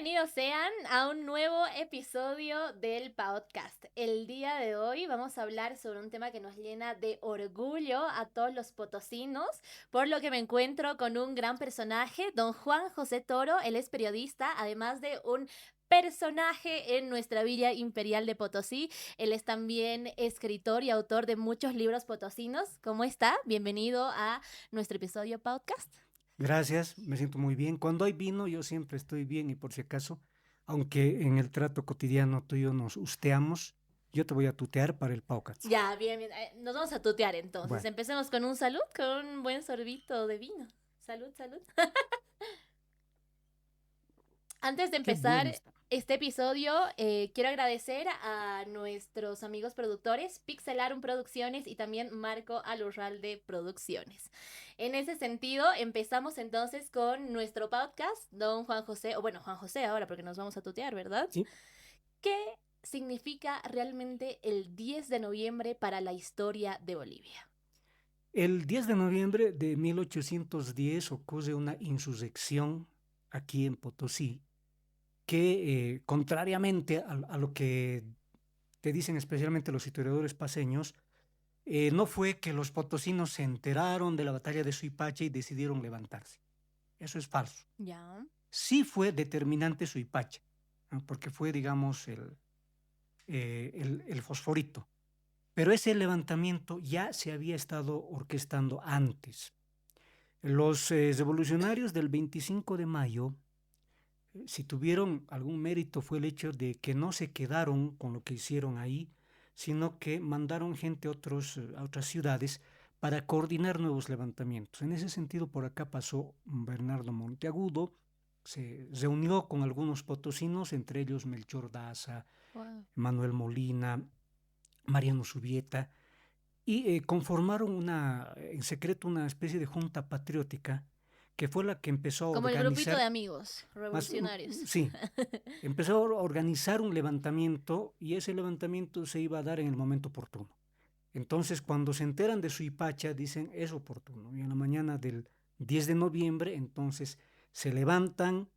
Bienvenidos sean a un nuevo episodio del podcast. El día de hoy vamos a hablar sobre un tema que nos llena de orgullo a todos los potosinos, por lo que me encuentro con un gran personaje, don Juan José Toro. Él es periodista, además de un personaje en nuestra Villa Imperial de Potosí. Él es también escritor y autor de muchos libros potosinos. ¿Cómo está? Bienvenido a nuestro episodio podcast. Gracias, me siento muy bien. Cuando hay vino, yo siempre estoy bien y por si acaso, aunque en el trato cotidiano tú y yo nos usteamos, yo te voy a tutear para el podcast. Ya, bien, bien. Nos vamos a tutear entonces. Bueno, Empecemos con un salud, con un buen sorbito de vino. Salud, salud. Antes de qué bueno empezar está. este episodio, quiero agradecer a nuestros amigos productores, Pixelarum Producciones y también Marco Alurralde Producciones. En ese sentido, empezamos entonces con nuestro podcast, don Juan José, o bueno, Juan José ahora, porque nos vamos a tutear, ¿verdad? Sí, ¿Qué significa realmente el 10 de noviembre para la historia de Bolivia? el 10 de noviembre de 1810 ocurre una insurrección aquí en Potosí que, contrariamente a lo que te dicen especialmente los historiadores paseños, no fue que los potosinos se enteraron de la batalla de Suipacha y decidieron levantarse. Eso es falso. Ya. Sí fue determinante Suipacha, ¿no? Porque fue, digamos, el fosforito. Pero ese levantamiento ya se había estado orquestando antes. Los revolucionarios del 25 de mayo, si tuvieron algún mérito, fue el hecho de que no se quedaron con lo que hicieron ahí, sino que mandaron gente a otras ciudades para coordinar nuevos levantamientos. En ese sentido, por acá pasó Bernardo Monteagudo, se reunió con algunos potosinos, entre ellos Melchor Daza, Wow. Manuel Molina, Mariano Subieta, y conformaron en secreto una especie de junta patriótica que fue la que empezó a Como el grupito de organizar, amigos más, revolucionarios. sí, empezó a organizar un levantamiento y ese levantamiento se iba a dar en el momento oportuno. Entonces, cuando se enteran de Suipacha, dicen es oportuno. Y en la mañana del 10 de noviembre, entonces se levantan,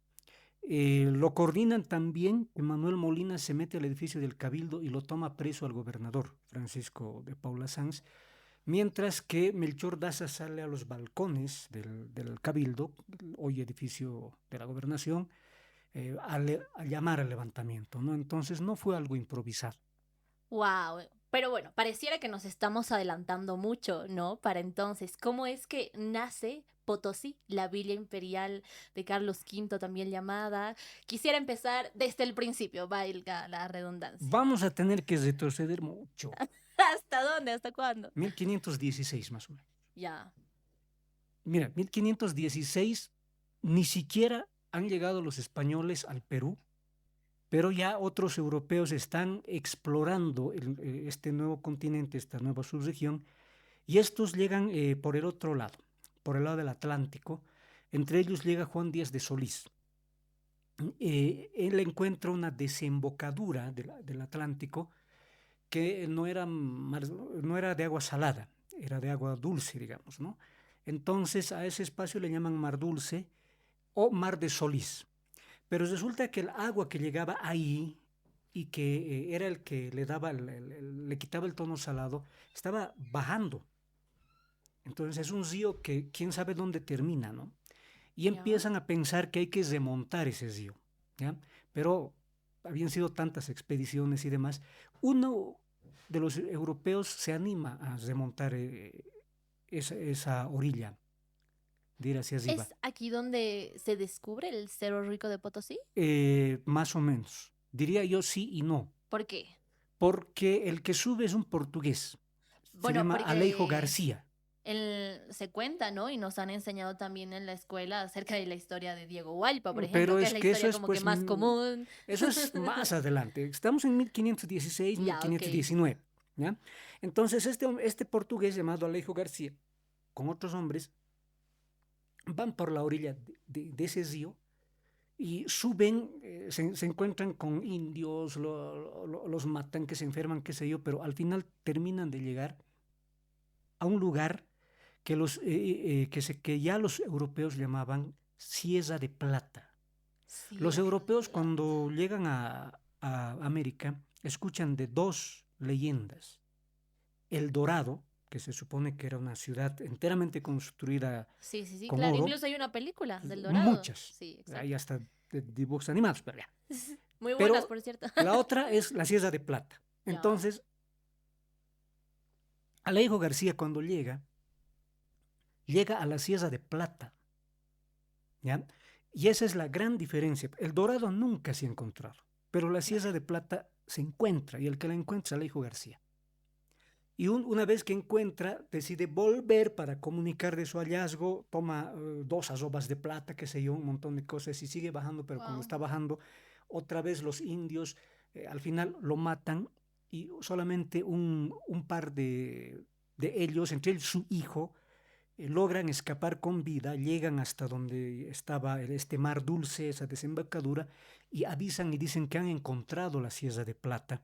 lo coordinan también. Manuel Molina se mete al edificio del Cabildo y lo toma preso al gobernador Francisco de Paula Sanz, mientras que Melchor Daza sale a los balcones del Cabildo, hoy edificio de la gobernación, a llamar al levantamiento, ¿no? Entonces no fue algo improvisado. Wow. Pero bueno, pareciera que nos estamos adelantando mucho, ¿no? Para entonces, ¿cómo es que nace Potosí, la Villa Imperial de Carlos V, también llamada? Quisiera empezar desde el principio, valga la redundancia. Vamos a tener que retroceder mucho, ¿Hasta dónde? ¿Hasta cuándo? 1516 más o menos. Ya. Mira, 1516 ni siquiera han llegado los españoles al Perú, pero ya otros europeos están explorando este nuevo continente, esta nueva subregión, y estos llegan por el otro lado, por el lado del Atlántico. Entre ellos llega Juan Díaz de Solís. Él encuentra una desembocadura del Atlántico que no era de agua salada, era de agua dulce, digamos, ¿no? Entonces a ese espacio le llaman Mar Dulce o Mar de Solís. Pero resulta que el agua que llegaba ahí y que era el que le daba, le quitaba el tono salado, estaba bajando. Entonces es un río que quién sabe dónde termina, ¿no? Y Ya. empiezan a pensar que hay que remontar ese río, ¿ya? Pero habían sido tantas expediciones y demás. Uno de los europeos se anima a remontar esa orilla, de ir hacia arriba. ¿Es aquí donde se descubre el Cerro Rico de Potosí? Más o menos. Diría yo sí y no, ¿Por qué? porque el que sube es un portugués, se Bueno, llama Alejo porque García, se cuenta, ¿no? Y nos han enseñado también en la escuela acerca de la historia de Diego Hualpa, por ejemplo, pero que es es la que eso historia es como que pues, más común. eso es más adelante, estamos en 1516, Ya, ok. 1519, ¿ya? Entonces este portugués llamado Alejo García, con otros hombres, van por la orilla de ese río y suben, se encuentran con indios, los matan, que se enferman, qué sé yo, pero al final terminan de llegar a un lugar que ya los europeos llamaban Sierra de Plata. Sí, Los europeos definitivamente. cuando llegan a América escuchan de dos leyendas. El Dorado, que se supone que era una ciudad enteramente construida Sí, sí, sí, con claro. oro, Incluso hay una película del Dorado. muchas, Sí, hay exacto. hasta dibujos animados, pero ya. Muy buenas, Pero por cierto. la otra es la Cieza de Plata. Ya. Entonces, Alejo García cuando llega a la Cieza de Plata, ¿ya? Y esa es la gran diferencia. El Dorado nunca se ha encontrado, pero la Claro. Cieza de Plata se encuentra y el que la encuentra es Alejo García. Y una vez que encuentra, decide volver para comunicar de su hallazgo, toma dos azobas de plata, qué sé yo, un montón de cosas y sigue bajando, pero cuando Wow. está bajando, otra vez los indios al final lo matan y solamente un par de ellos, entre ellos su hijo, logran escapar con vida, llegan hasta donde estaba este mar dulce, esa desembocadura, y avisan y dicen que han encontrado la Cieza de Plata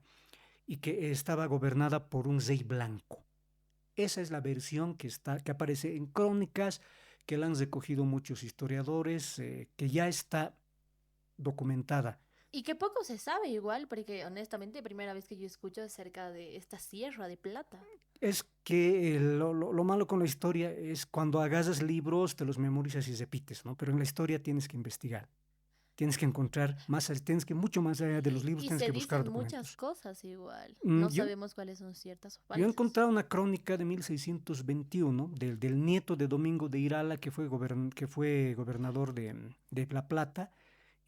y que estaba gobernada por un rey blanco. Esa es la versión que aparece en crónicas, que la han recogido muchos historiadores, que ya está documentada. Y que poco se sabe igual, porque honestamente, primera vez que yo escucho acerca de esta Sierra de Plata. Es que lo malo con la historia es cuando agarras libros, te los memorizas y repites, ¿no? Pero en la historia tienes que investigar, tienes que encontrar más, tienes que mucho más allá de los libros, Y tienes se que buscar dicen muchas documentos. cosas igual. Mm, No Yo, sabemos cuáles son ciertas o Yo he falsas. encontrado una crónica de 1621 del nieto de Domingo de Irala, que fue gobernador de La Plata,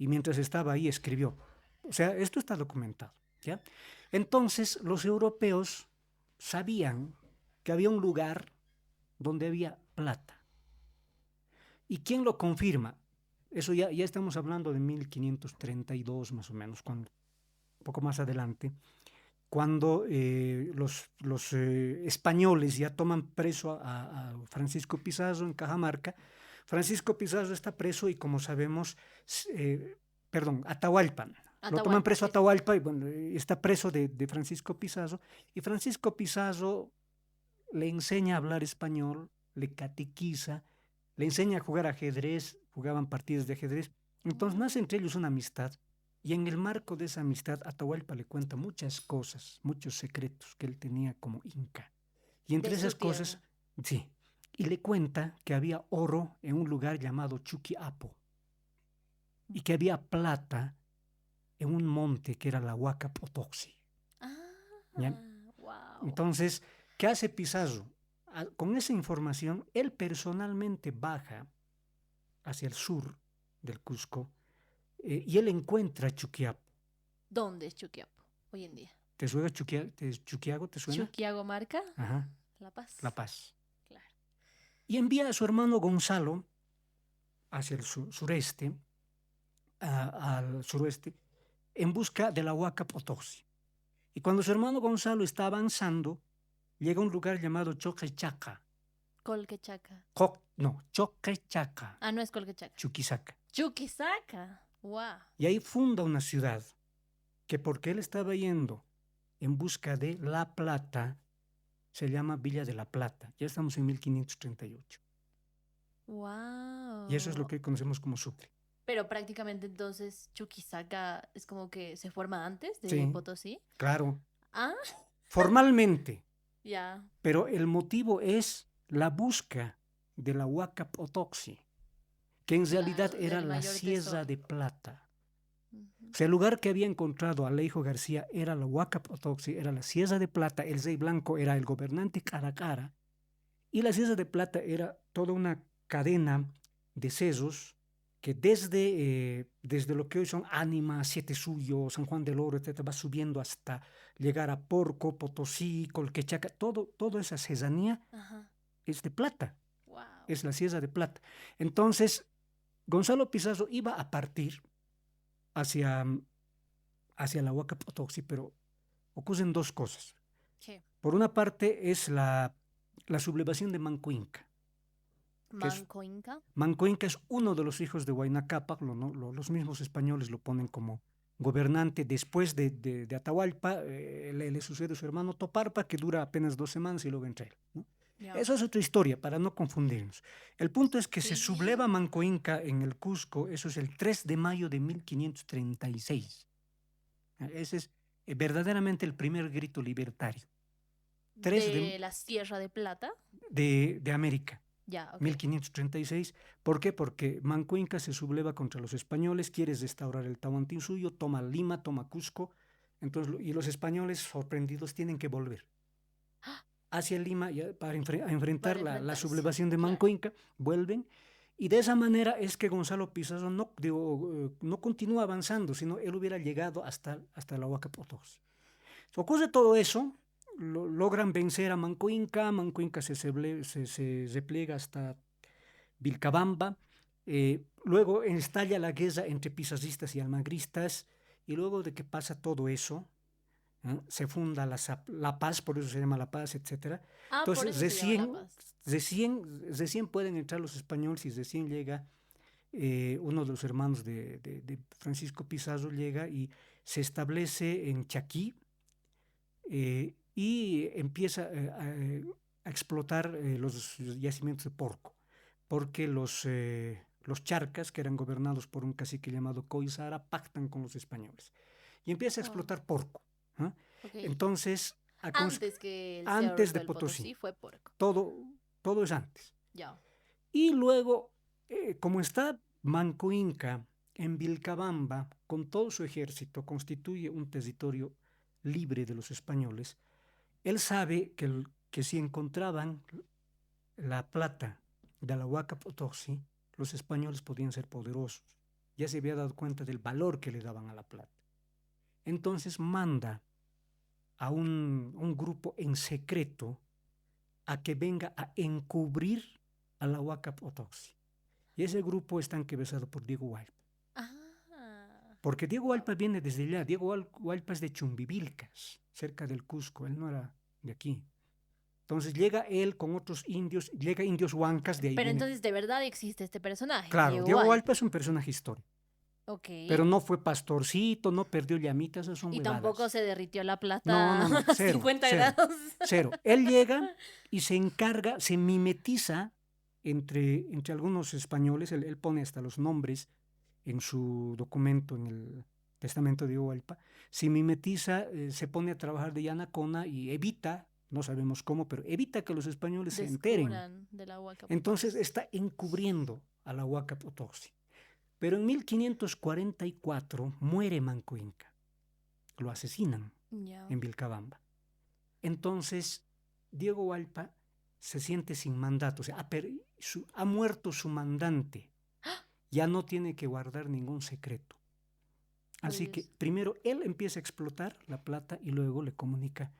y mientras estaba ahí escribió. O sea, esto está documentado, ¿ya? Entonces, los europeos sabían que había un lugar donde había plata. ¿Y quién lo confirma? Eso ya estamos hablando de 1532 más o menos, un poco más adelante cuando los españoles ya toman preso a Francisco Pizarro en Cajamarca. Francisco Pizarro está preso y como sabemos, perdón, Atahualpa. Lo toman Atahualpa, preso a sí, sí. Atahualpa y bueno, está preso de Francisco Pizarro. Y Francisco Pizarro le enseña a hablar español, le catequiza, le enseña a jugar ajedrez, jugaban partidas de ajedrez. Entonces nace entre ellos una amistad. Y en el marco de esa amistad, Atahualpa le cuenta muchas cosas, muchos secretos que él tenía como inca. Y De entre su esas cosas, tierra. sí, y le cuenta que había oro en un lugar llamado Chuquiapo y que había plata en un monte que era la Huaca Potoxi. ¿Ya? Ah, wow. Entonces, ¿qué hace Pizarro? Con esa información, él personalmente baja hacia el sur del Cusco y él encuentra Chuquiapo. ¿Dónde es Chuquiapo hoy en día? ¿Te suena Chuquiago? ¿Te suena? Chuquiagomarca, Ajá, La La Paz. Paz. Claro. Y envía a su hermano Gonzalo hacia el sureste, al suroeste, en busca de la Huaca Potosí. Y cuando su hermano Gonzalo está avanzando, llega a un lugar llamado Choquechaca. Colquechaca. No, Choquechaca, Ah, no es Colquechaca. Chuquisaca. Chuquisaca. Wow. Y ahí funda una ciudad que porque él estaba yendo en busca de La Plata, se llama Villa de la Plata. Ya estamos en 1538. Y eso es lo Wow. que hoy conocemos como Sucre. Pero prácticamente entonces Chuquisaca es como que se forma antes de Sí, Potosí. claro, Ah, formalmente, ya. pero el motivo es la búsqueda de la Huaca Potoxi, que en realidad Claro, era del la mayor Cieza tesoro. de Plata. Ujú. O sea, el lugar que había encontrado Alejo García era la Huaca Potoxi, era la Cieza de Plata, el rey blanco era el gobernante Caracara, y la Cieza de Plata era toda una cadena de cerros que desde lo que hoy son Ánimas, Siete Suyo, San Juan del Oro, etcétera, va subiendo hasta llegar a Porco, Potosí, Colquechaca, toda esa serranía Ajá. es de plata, Wow. es la Cieza de Plata. Entonces, Gonzalo Pizarro iba a partir hacia, hacia la Huaca Potosí, pero ocurren dos cosas. ¿Qué? Por una parte es la sublevación de Manco Inca, que es Manco Inca. Manco Inca es uno de los hijos de Huayna Cápac, los mismos españoles lo ponen como gobernante después de Atahualpa, le sucede a su hermano Toparpa, que dura apenas 2 semanas y luego entra él, ¿no? Ya. Eso es otra historia, para no confundirnos. El punto es que se Sí. subleva Manco Inca en el Cusco, eso es el 3 de mayo de 1536. Ese es verdaderamente el primer grito libertario. 3 De la Sierra de Plata. de América. Ya, ok. 1536. ¿Por qué? Porque Manco Inca se subleva contra los españoles, quiere restaurar el Tahuantinsuyo, toma Lima, toma Cusco, entonces, y los españoles sorprendidos tienen que volver hacia Lima para enfrentar Para la enfrentarse. sublevación de Claro. Manco Inca, vuelven, y de esa manera es que Gonzalo Pizarro no continúa avanzando, sino él hubiera llegado hasta la Huaca Potosí. Ocurre todo eso, logran vencer a Manco Inca se repliega hasta Vilcabamba, luego estalla la guerra entre pizarristas y almagristas, y luego de que pasa todo eso, se funda la Paz, por eso se llama La Paz, etcétera. Ah, por Entonces, eso se llama La Paz. recién pueden entrar los españoles y recién llega uno de los hermanos de Francisco Pizarro, llega y se establece en Chaquí, y empieza a explotar los yacimientos de porco, porque los charcas, que eran gobernados por un cacique llamado Coizara, pactan con los españoles y empieza a Oh, explotar porco. ¿Ah? ok. Entonces, Antes que el Cerro antes Rico de del Potosí, Potosí fue porco. todo es antes. Ya. Y luego, como está Manco Inca en Vilcabamba, con todo su ejército, constituye un territorio libre de los españoles. Él sabe que si encontraban la plata de la Huaca Potosí, los españoles podían ser poderosos. Ya se había dado cuenta del valor que le daban a la plata. Entonces manda a un grupo en secreto a que venga a encubrir a la Huaca Potosí. Y ese grupo está encabezado por Diego Hualpa. Ah. Porque Diego Hualpa viene desde allá. Diego Hualpa es de Chumbivilcas, cerca del Cusco. Él no era de aquí. Entonces llega él con otros indios, llega indios huancas, de ahí Pero viene. entonces de verdad existe este personaje, Claro, Diego Diego Hualpa Hualpa. es un personaje histórico, Ok. pero no fue pastorcito, no perdió llamitas, esas son Y tampoco huevadas. se derritió la No, plata no, no, a cero, 50 cero, grados. cero. Él llega y se encarga, se mimetiza entre algunos españoles, él pone hasta los nombres en su documento, en el testamento de Diego Hualpa, se mimetiza, se pone a trabajar de Yanacona y evita, no sabemos cómo, pero evita que los españoles se enteren. Descubran de la Huaca Entonces Potosí. está encubriendo a la Huaca Potosí. Pero en 1544 muere Manco Inca, lo asesinan Ya. en Vilcabamba. Entonces Diego Hualpa se siente sin mandato, o sea, ha muerto su mandante, ya no tiene que guardar ningún secreto. Por Así que Dios. primero él empieza a explotar la plata y luego le comunica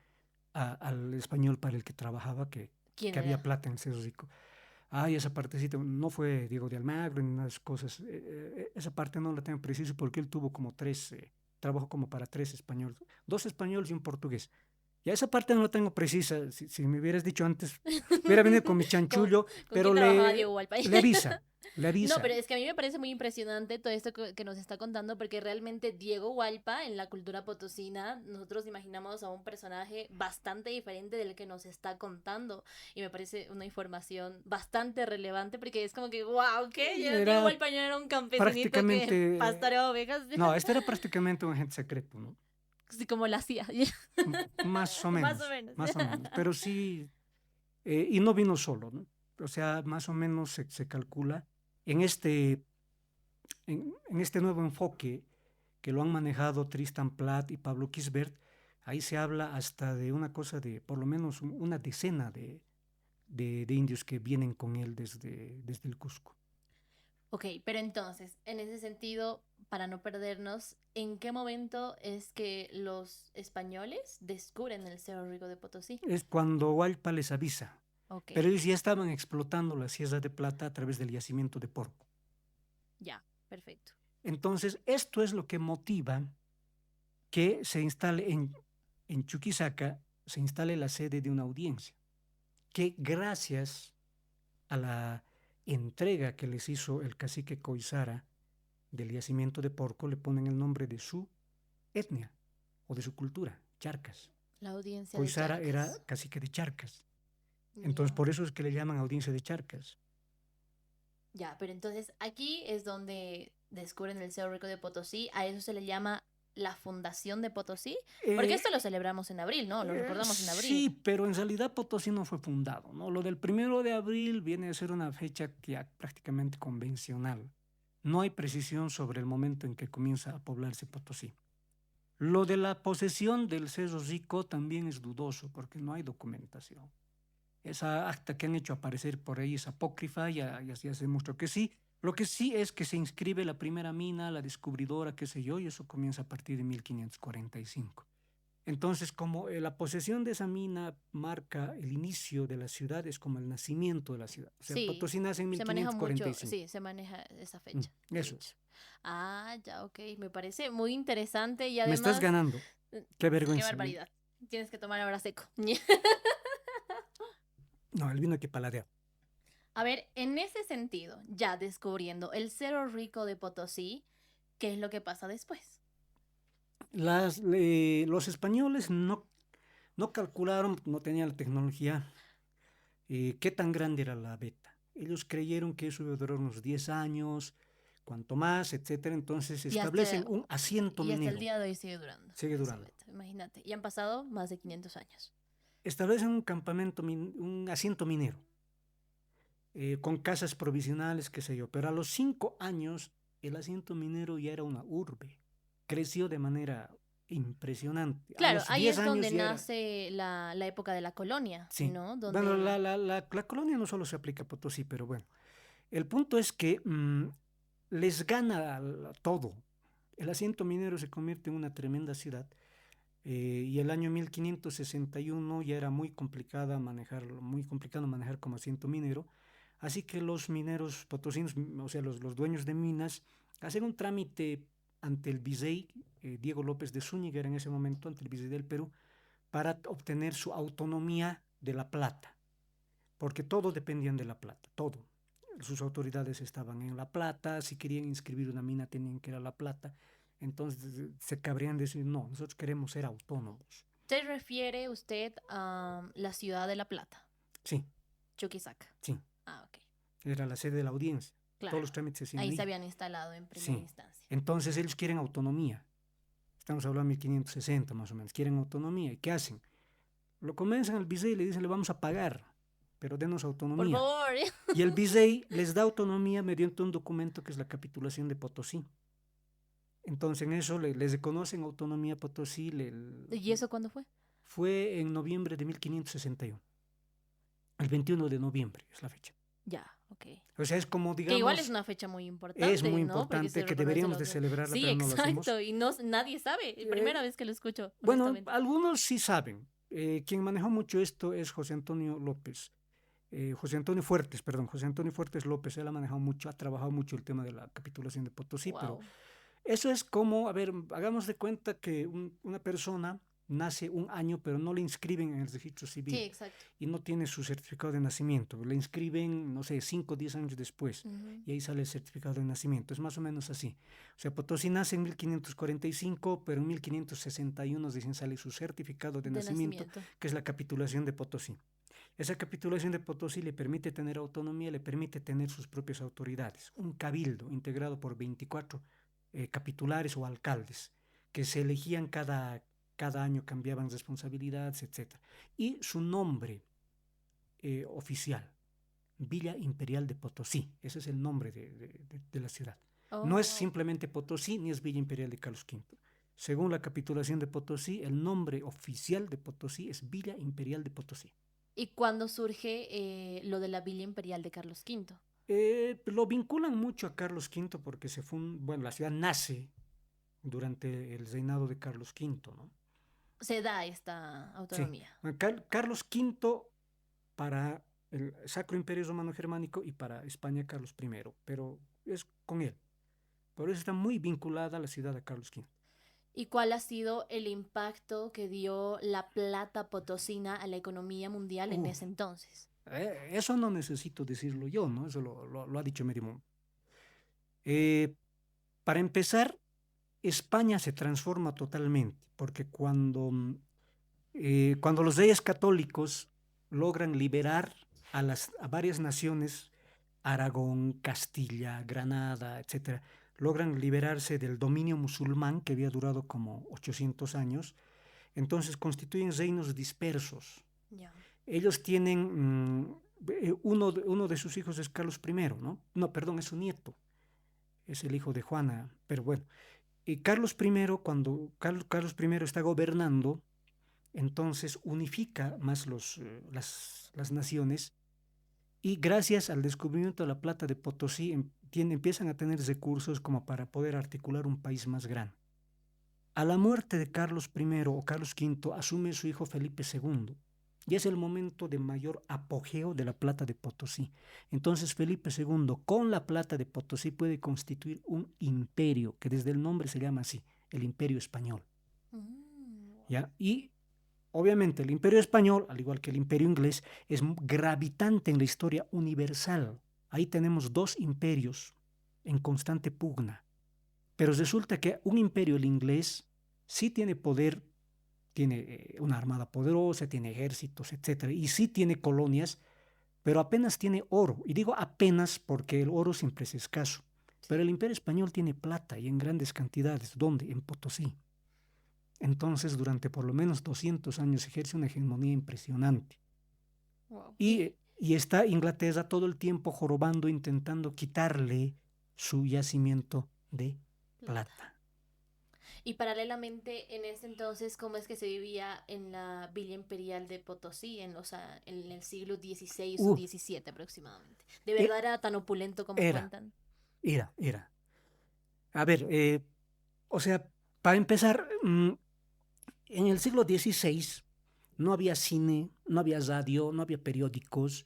al español para el que trabajaba ¿Quién que había era? plata en Cerro Rico. Ay, esa partecita no fue Diego de Almagro ni unas cosas. Esa parte no la tengo preciso porque él tuvo como trabajó como para 3 españoles, 2 españoles y un portugués. Ya esa parte no la tengo precisa. Si me hubieras dicho antes, hubiera venido con mi ¿Con, chanchullo, con pero quién trabajaba Diego Hualpa? le avisa, le No, avisa. pero es que a mí me parece muy impresionante todo esto que nos está contando, porque realmente Diego Hualpa en la cultura potosina, nosotros imaginamos a un personaje bastante diferente del que nos está contando. Y me parece una información bastante relevante, porque es como que, wow, ¿qué? Diego Era Hualpa no era un campesinito que prácticamente, pastoreaba ovejas, no, este era prácticamente un agente secreto, ¿no? así como la hacía. Más o Más o menos, menos. más o menos. Pero sí, y no vino solo, ¿no? O sea, más o menos se calcula en en este nuevo enfoque que lo han manejado Tristan Platt y Pablo Kisbert, ahí se habla hasta de una cosa de por lo menos una decena de indios que vienen con él desde el Cusco. Ok, pero entonces, en ese sentido, para no perdernos, ¿en qué momento es que los españoles descubren el Cerro Rico de Potosí? Es cuando Hualpa les avisa, Ok, pero ellos ya estaban explotando la Sierra de Plata a través del yacimiento de Porco. ya, perfecto. Entonces, esto es lo que motiva que se instale en Chuquisaca, se instale la sede de una audiencia, que gracias a la entrega que les hizo el cacique Coizara del yacimiento de Porco, le ponen el nombre de su etnia o de su cultura, Charcas. La audiencia de Coizara era Charcas. cacique de Charcas. Entonces, Ya. por eso es que le llaman audiencia de Charcas. Ya, pero entonces aquí es donde descubren el Cerro Rico de Potosí. A eso se le llama la Fundación de Potosí. Porque Eh, esto lo celebramos en abril, ¿no? Lo recordamos en abril. sí, pero en realidad Potosí no fue fundado, ¿no? Lo del 1 de abril viene a ser una fecha que ya prácticamente convencional. No hay precisión sobre el momento en que comienza a poblarse Potosí. Lo de la posesión del Cerro Rico también es dudoso porque no hay documentación. Esa acta que han hecho aparecer por ahí es apócrifa, ya se demostró que sí. Lo que sí es que se inscribe la primera mina, la descubridora, qué sé yo, y eso comienza a partir de 1545. Entonces, como la posesión de esa mina marca el inicio de la ciudad, es como el nacimiento de la ciudad. O sea, Sí, Potosí nace en se maneja mucho, 1545. sí, se maneja esa fecha, de Eso hecho. es. Ah, ya, ok. Me parece muy interesante y Me estás además, ganando. Qué qué vergüenza. barbaridad. Tienes que tomar ahora seco. No, el vino hay que paladear. A ver, en ese sentido, ya descubriendo el Cerro Rico de Potosí, ¿qué es lo que pasa después? Los españoles no calcularon, no tenían la tecnología, qué tan grande era la beta. Ellos creyeron que eso iba a durar unos 10 años, cuanto más, etcétera. Entonces Y establecen hasta, un asiento y hasta el minero, día de hoy sigue durando. sigue Esa durando. beta, imagínate. Y han pasado más de 500 años. Establecen un campamento, un asiento minero, con casas provisionales, qué sé yo. Pero a los 5 años, el asiento minero ya era una urbe. Creció de manera impresionante. A Claro, los ahí 10 es años donde ya era. nace la época de la colonia, Sí. ¿no? Bueno, Donde la colonia no solo se aplica a Potosí, pero bueno. El punto es que les gana todo. El asiento minero se convierte en una tremenda ciudad, y el año 1561 ya era muy complicado manejar como asiento minero. Así que los mineros potosinos, o sea, los dueños de minas, hacen un trámite ante el virrey Diego López de Zúñiga, era en ese momento, ante el virrey del Perú, para obtener su autonomía de la plata, porque todo dependían de la plata, todo. Sus autoridades estaban en La Plata, si querían inscribir una mina tenían que ir a La Plata, entonces se cabrían de decir, no, nosotros queremos ser autónomos. se refiere usted a la ciudad de La Plata, Sí, Chuquisaca. sí, Ah, ok, era la sede de la audiencia, todos claro. los trámites se hacían Ahí se ahí. habían instalado en primera Sí, instancia. entonces ellos quieren autonomía, estamos hablando de 1560 más o menos, quieren autonomía, ¿y qué hacen? Lo convencen al virrey y le dicen, le vamos a pagar, pero denos Por autonomía. favor. Y el virrey les da autonomía mediante un documento que es la capitulación de Potosí. Entonces en eso les reconocen autonomía a Potosí. ¿Y eso cuándo fue? Fue en noviembre de 1561. El 21 de noviembre es la fecha. Ya, ok. O sea, es como, Que igual es digamos, una fecha muy es importante, muy ¿no? Porque importante se que reconoce deberíamos la de autonomía. celebrarla, Sí, pero no lo hacemos. exacto. Y no, nadie sabe. Primera Eh, vez que lo escucho, bueno, honestamente. algunos sí saben. Quien manejó mucho esto es José Antonio López. José Antonio Fuertes, perdón, José Antonio Fuertes López. Él ha manejado mucho, ha trabajado mucho el tema de la capitulación de Potosí, pero Wow. eso es como, a ver, hagamos de cuenta que una persona nace un año, pero no le inscriben en el registro Sí, civil exacto. y no tiene su certificado de nacimiento. Le inscriben, no sé, 5 o 10 años después Ujú. y ahí sale el certificado de nacimiento. Es más o menos así. O sea, Potosí nace en 1545, pero en 1561 dicen sale su certificado de De nacimiento, nacimiento. que es la capitulación de Potosí. Esa capitulación de Potosí le permite tener autonomía, le permite tener sus propias autoridades. Un cabildo integrado por 24 capitulares o alcaldes que se elegían cada año, cambiaban responsabilidades, etcétera. Y su nombre oficial, Villa Imperial de Potosí, ese es el nombre de la ciudad. No es Oh. simplemente Potosí ni es Villa Imperial de Carlos V. Según la capitulación de Potosí, el nombre oficial de Potosí es Villa Imperial de Potosí. ¿Y cuándo surge lo de la Villa Imperial de Carlos V? Lo vinculan mucho a Carlos V porque bueno, la ciudad nace durante el reinado de Carlos V, ¿no? Se da esta Sí, autonomía. bueno, Carlos V para el Sacro Imperio Romano Germánico y para España Carlos I, pero es con él. Por eso está muy vinculada la ciudad a Carlos V. ¿Y cuál ha sido el impacto que dio la plata potosina a la economía mundial en Uh, ese entonces? Eso no necesito decirlo yo, ¿no? Eso lo ha dicho medio mundo. Eh, para empezar, España se transforma totalmente, porque cuando los reyes católicos logran liberar a varias naciones, Aragón, Castilla, Granada, etcétera, logran liberarse del dominio musulmán que había durado como 800 años. Entonces constituyen reinos dispersos. Ya. Ellos tienen, uno de sus hijos es Carlos I, ¿no? No, perdón, es su nieto, es el hijo de Juana, pero bueno. Y Carlos I, cuando Carlos I está gobernando, entonces unifica más las naciones, y gracias al descubrimiento de la plata de Potosí empiezan a tener recursos como para poder articular un país más grande. A la muerte de Carlos I o Carlos V asume su hijo Felipe II, y es el momento de mayor apogeo de la plata de Potosí. Entonces Felipe II con la plata de Potosí puede constituir un imperio, que desde el nombre se llama así, el Imperio Español. ¿Ya? Y obviamente el Imperio Español, al igual que el Imperio Inglés, es gravitante en la historia universal. Ahí tenemos dos imperios en constante pugna. Pero resulta que un imperio, el inglés, sí tiene poder, tiene una armada poderosa, tiene ejércitos, etcétera, y sí tiene colonias, pero apenas tiene oro. Y digo apenas porque el oro siempre es escaso. Pero el Imperio Español tiene plata y en grandes cantidades. ¿Dónde? En Potosí. Entonces, durante por lo menos 200 años ejerce una hegemonía impresionante. Wow. Y está Inglaterra todo el tiempo jorobando, intentando quitarle su yacimiento de plata. Y paralelamente, en ese entonces, ¿cómo es que se vivía en la Villa Imperial de Potosí, en el siglo XVI o XVII aproximadamente? ¿De verdad era tan opulento como cuentan? Era. A ver, o sea, para empezar, en el siglo XVI no había cine, no había radio, no había periódicos.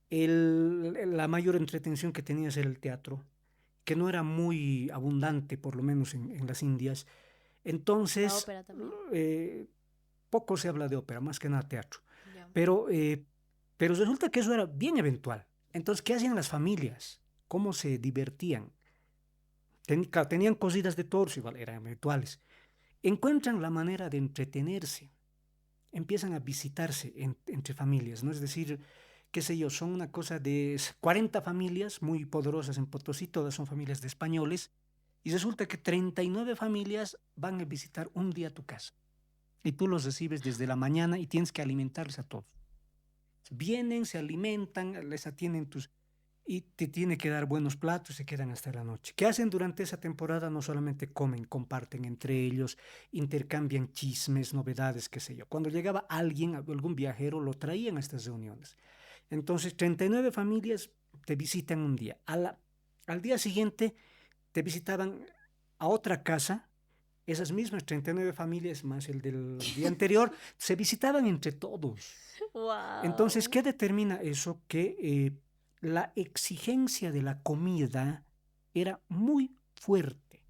La mayor entretención que tenías era el teatro, que no era muy abundante, por lo menos en las Indias. Entonces, la ópera también. Poco se habla de ópera, más que nada teatro. Yeah. Pero resulta que eso era bien eventual. Entonces, ¿qué hacían las familias? ¿Cómo se divertían? Tenían cositas de todos, igual eran eventuales. Encuentran la manera de entretenerse. Empiezan a visitarse entre familias, ¿no? Es decir, qué sé yo, son una cosa de 40 familias muy poderosas en Potosí, todas son familias de españoles, y resulta que 39 familias van a visitar un día tu casa. Y tú los recibes desde la mañana y tienes que alimentarles a todos. Vienen, se alimentan, les atienden y te tiene que dar buenos platos, se quedan hasta la noche. ¿Qué hacen durante esa temporada? No solamente comen, comparten entre ellos, intercambian chismes, novedades, qué sé yo. Cuando llegaba alguien, algún viajero, lo traían a estas reuniones. Entonces, 39 familias te visitan un día. Al día siguiente te visitaban a otra casa. Esas mismas 39 familias más el del día anterior se visitaban entre todos. Wow. Entonces, ¿qué determina eso? Que la exigencia de la comida era muy fuerte.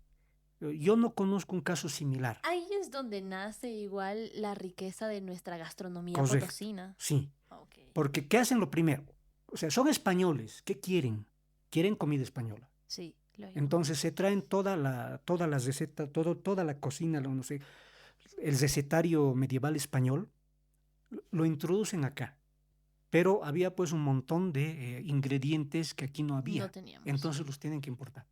Yo no conozco un caso similar. Ahí es donde nace igual la riqueza de nuestra gastronomía Correcto. potosina. Sí. Okay. Porque ¿qué hacen lo primero? O sea, son españoles. ¿Qué quieren? Quieren comida española. Sí. Lógico. Entonces se traen toda la receta, toda la cocina, no sé, el recetario medieval español, lo introducen acá. Pero había pues un montón de ingredientes que aquí no había. No teníamos. Entonces los tienen que importar.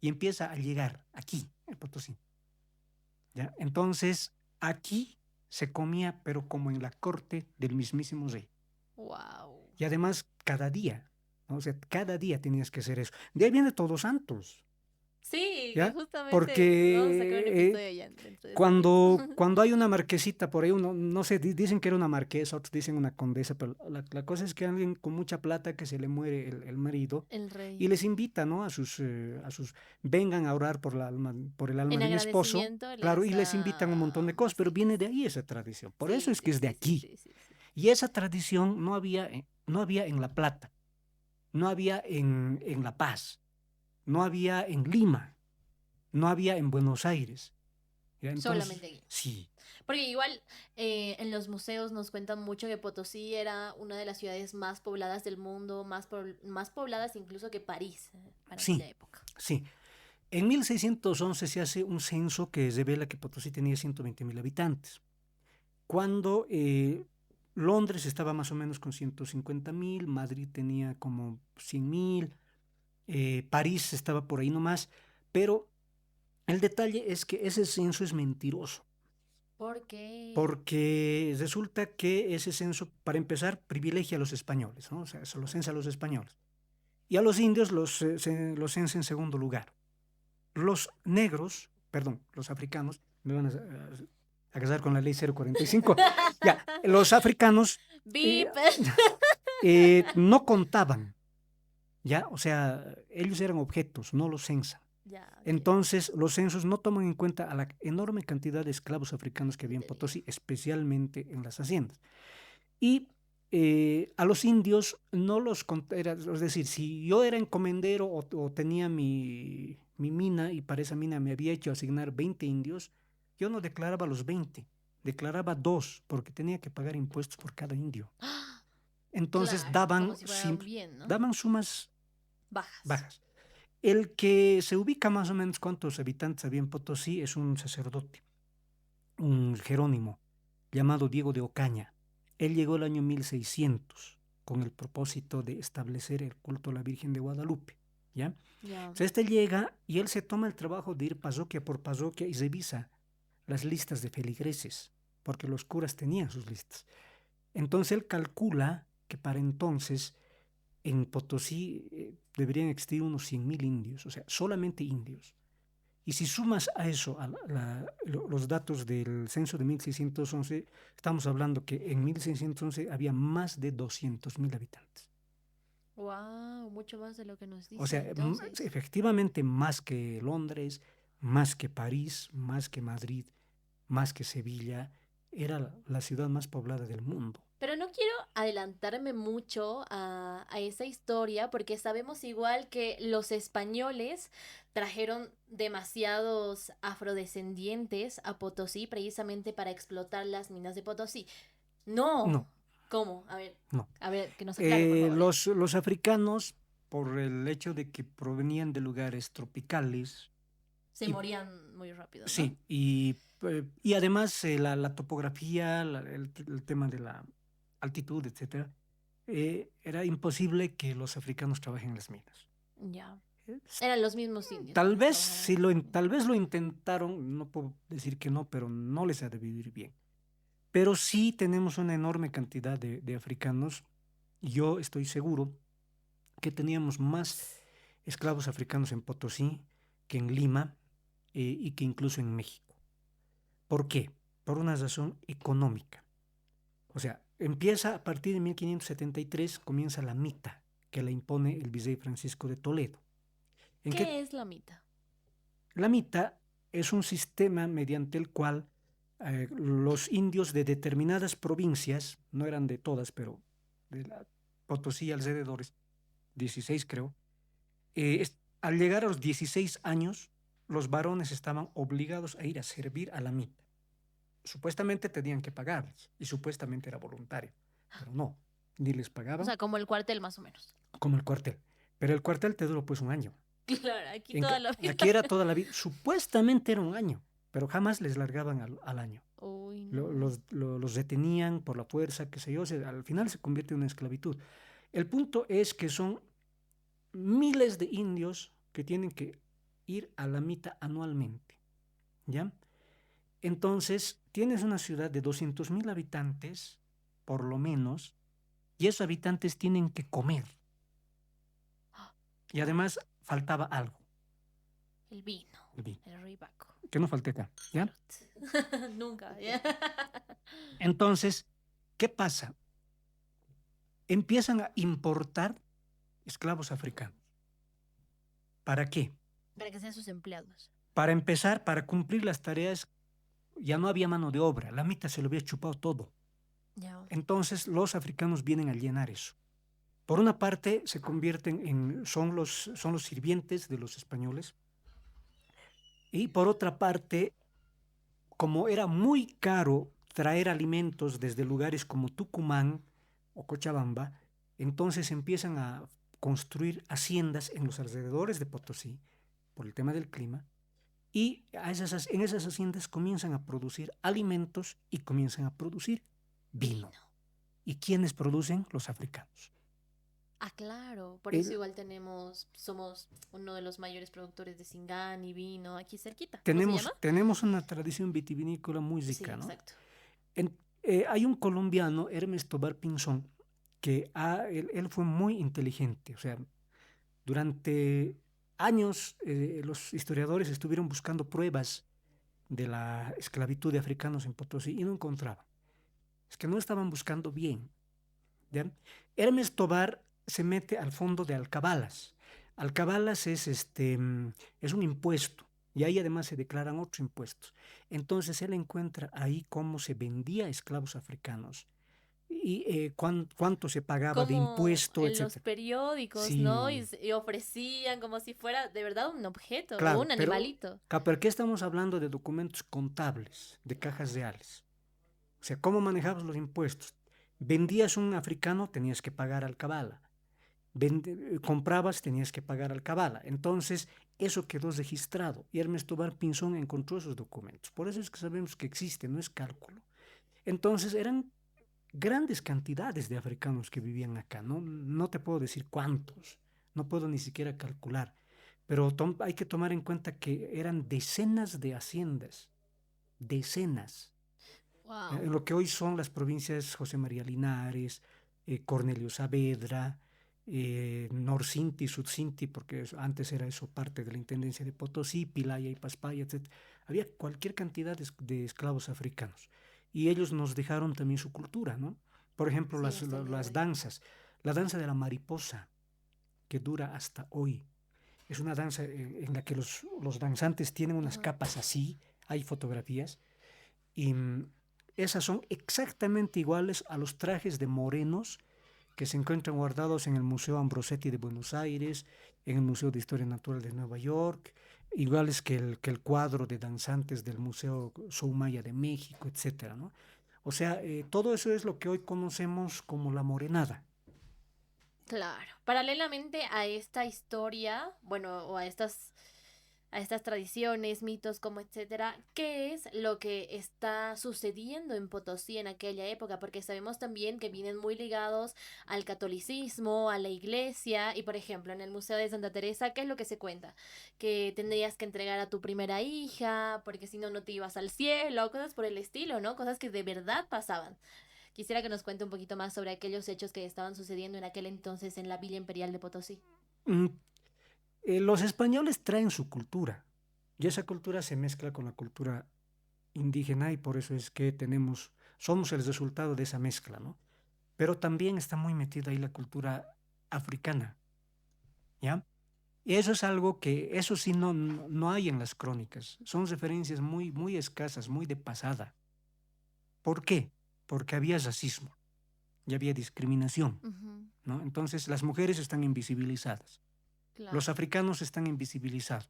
Y empieza a llegar aquí, en Potosí. ¿Ya? Entonces, aquí se comía, pero como en la corte del mismísimo rey. Wow. Y además, cada día, ¿no? O sea, cada día tenías que hacer eso. De ahí viene Todos Santos. Sí, ¿Ya? justamente Porque vamos a sacar un episodio ya dentro de cuando hay una marquesita por ahí, uno, no sé, dicen que era una marquesa, otros dicen una condesa, pero la cosa es que alguien con mucha plata que se le muere el marido, el rey. y les invita, ¿no? A sus vengan a orar por el alma de mi esposo, claro, y les invitan un montón de cosas, pero viene de ahí esa tradición. Por eso es que es de aquí. Sí. Y esa tradición no había en La Plata, no había en La Paz, no había en Lima, no había en Buenos Aires. Entonces, solamente aquí. Sí. Porque igual en los museos nos cuentan mucho que Potosí era una de las ciudades más pobladas del mundo, más pobladas incluso que París para aquella época. Sí. En 1611 se hace un censo que revela que Potosí tenía 120,000 habitantes. Cuando Londres estaba más o menos con 150.000, Madrid tenía como 100.000, París estaba por ahí nomás, pero el detalle es que ese censo es mentiroso, ¿Por qué? porque resulta que ese censo, para empezar, privilegia a los españoles, ¿no? O sea, se los censa a los españoles. Y a los indios los censa en segundo lugar. Los negros, perdón, los africanos, me van a casar con la ley 045, ya, los africanos eh, Bip. no contaban, ya, o sea, ellos eran objetos, no los censan. Ya, ok. Entonces, los censos no toman en cuenta a la enorme cantidad de esclavos africanos que había en Potosí, especialmente en las haciendas. Y a los indios no los era, es decir, si yo era encomendero o tenía mi mina y para esa mina me había hecho asignar 20 indios, yo no declaraba los 20, declaraba 2 porque tenía que pagar impuestos por cada indio. Entonces Claro, como si fuera un bien, ¿no? daban sumas Bajas. bajas. El que se ubica más o menos cuántos habitantes había en Potosí es un sacerdote, un jerónimo, llamado Diego de Ocaña. Él llegó el año 1600 con el propósito de establecer el culto a la Virgen de Guadalupe, ¿ya? Ya. O sea, este llega y él se toma el trabajo de ir parroquia por parroquia y revisa las listas de feligreses, porque los curas tenían sus listas. Entonces él calcula que para entonces en Potosí deberían existir unos 100.000 indios, o sea, solamente indios. Y si sumas a eso los datos del censo de 1611, estamos hablando que en 1611 había más de 200.000 habitantes. Wow, mucho más de lo que nos O dice sea, entonces. efectivamente más que Londres, más que París, más que Madrid, más que Sevilla, era la ciudad más poblada del mundo. Pero no quiero adelantarme mucho a esa historia porque sabemos igual que los españoles trajeron demasiados afrodescendientes a Potosí precisamente para explotar las minas de Potosí. No. No, ¿Cómo? no. A ver, que nos aclare, por favor. Los africanos, por el hecho de que provenían de lugares tropicales, Se y morían muy rápido, ¿no? sí, y además la topografía, el tema de la altitud, etcétera, era imposible que los africanos trabajen en las minas. Ya. Es- Eran los mismos indios Tal quienes vez, trabajaban si en las tal minas. vez lo intentaron, no puedo decir que no, pero no les ha debido ir bien. Pero sí tenemos una enorme cantidad de africanos. Yo estoy seguro que teníamos más esclavos africanos en Potosí que en Lima y que incluso en México. ¿Por qué? Por una razón económica. O sea, empieza a partir de 1573, comienza la mita, que la impone el virrey Francisco de Toledo. ¿En qué? ¿Qué es la mitad? La mita es un sistema mediante el cual los indios de determinadas provincias, no eran de todas, pero de la Potosí y alrededores, 16 creo, al llegar a los 16 años, los varones estaban obligados a ir a servir a la mita. Supuestamente tenían que pagarles y supuestamente era voluntario, pero no, ni les O pagaban sea, como el cuartel más o menos. como el cuartel. Pero el cuartel te duró pues un año. Claro, aquí toda la Aquí vida. era toda la vida, supuestamente era un año, pero jamás les largaban al año. Uy, no. Los detenían por la fuerza, qué sé yo, al final se convierte en una esclavitud. El punto es que son miles de indios que tienen que ir a la mita anualmente, ¿ya? Entonces, tienes una ciudad de 200.000 habitantes, por lo menos, y esos habitantes tienen que comer. Y además faltaba algo, El vino, el vino, el ribaco. que no falte acá, ¿ya? Salud. Nunca, ¿ya? Entonces, ¿qué pasa? Empiezan a importar esclavos africanos. ¿Para qué? Para que sean sus empleados. Para empezar, para cumplir las tareas, ya no había mano de obra, la mitad se lo había chupado todo. Ya. Entonces, los africanos vienen a llenar eso. Por una parte, se convierten son los sirvientes de los españoles, y por otra parte, como era muy caro traer alimentos desde lugares como Tucumán o Cochabamba, entonces empiezan a construir haciendas en los alrededores de Potosí por el tema del clima y en esas haciendas comienzan a producir alimentos y comienzan a producir Vino. vino. ¿Y quiénes producen? Los africanos. Ah, claro, por eso El- igual somos uno de los mayores productores de Singán y vino aquí cerquita. ¿Cómo se llama? tenemos una tradición vitivinícola muy Sí, rica, ¿no? exacto. Hay un colombiano, Hermes Tobar Pinzón, que él fue muy inteligente. O sea, durante años los historiadores estuvieron buscando pruebas de la esclavitud de africanos en Potosí y no encontraban. Es que no estaban buscando bien. ¿Ya? Hermes Tobar se mete al fondo de alcabalas. Alcabalas es un impuesto y ahí además se declaran otros impuestos. Entonces él encuentra ahí cómo se vendía esclavos africanos y cuánto se pagaba de Como impuesto, en los etcétera. periódicos, ¿no? Sí, Y ofrecían como si fuera de verdad un objeto o claro, un animalito. pero ¿qué estamos hablando de documentos contables, de cajas reales? O sea, ¿cómo manejabas los impuestos? Vendías un africano, tenías que pagar alcabala. Comprabas, tenías que pagar alcabala. Entonces, eso quedó registrado. Y Hermes Tobar Pinzón encontró esos documentos. Por eso es que sabemos que existe, no es cálculo. Entonces, eran grandes cantidades de africanos que vivían acá. No te puedo decir cuántos, no puedo ni siquiera calcular. Pero hay que tomar en cuenta que eran decenas de haciendas, decenas. Wow. En lo que hoy son las provincias José María Linares, Cornelio Saavedra, Norcinti, Sudcinti, porque antes era eso parte de la intendencia de Potosí, Pilaya y Paspaya, etc. Había cualquier cantidad de esclavos africanos. Y ellos nos dejaron también su cultura, ¿no? Por ejemplo, Sí, hasta el día de las hoy. danzas. La danza de la mariposa, que dura hasta hoy. Es una danza en la que los danzantes tienen unas Ajá. capas así, hay fotografías, y esas son exactamente iguales a los trajes de morenos que se encuentran guardados en el Museo Ambrosetti de Buenos Aires, en el Museo de Historia Natural de Nueva York, iguales que el cuadro de danzantes del Museo Soumaya de México, etcétera, ¿no? O sea, todo eso es lo que hoy conocemos como la morenada. Claro. Paralelamente a esta historia, bueno, o a estas tradiciones, mitos, como etcétera, ¿qué es lo que está sucediendo en Potosí en aquella época? Porque sabemos también que vienen muy ligados al catolicismo, a la iglesia, y por ejemplo, en el Museo de Santa Teresa, ¿qué es lo que se cuenta? Que tendrías que entregar a tu primera hija, porque si no, no te ibas al cielo, cosas por el estilo, ¿no? Cosas que de verdad pasaban. Quisiera que nos cuente un poquito más sobre aquellos hechos que estaban sucediendo en aquel entonces en la Villa Imperial de Potosí. Mm, los españoles traen su cultura y esa cultura se mezcla con la cultura indígena y por eso es que somos el resultado de esa mezcla, ¿no? Pero también está muy metida ahí la cultura africana, ¿ya? Y eso es algo que, eso sí, no hay en las crónicas. Son referencias muy, muy escasas, muy de pasada. ¿Por qué? Porque había racismo y había discriminación, Ujú, ¿no? Entonces las mujeres están invisibilizadas, los claro. africanos están invisibilizados,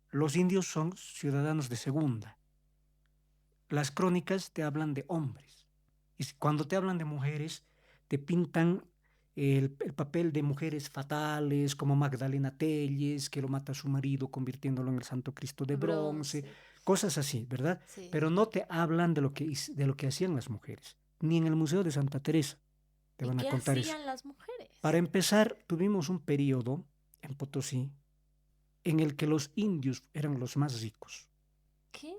los indios son ciudadanos de segunda. Las crónicas te hablan de hombres. Y cuando te hablan de mujeres, te pintan el papel de mujeres fatales, como Magdalena Telles, que lo mata a su marido convirtiéndolo en el Santo Cristo de bronce, Bronce. cosas así, ¿verdad? Sí. Pero no te hablan de lo que hacían las mujeres, ni en el Museo de Santa Teresa te ¿Y van a qué contar eso. hacían las mujeres? Para empezar, tuvimos un periodo en Potosí en el que los indios eran los más ricos. ¿Qué?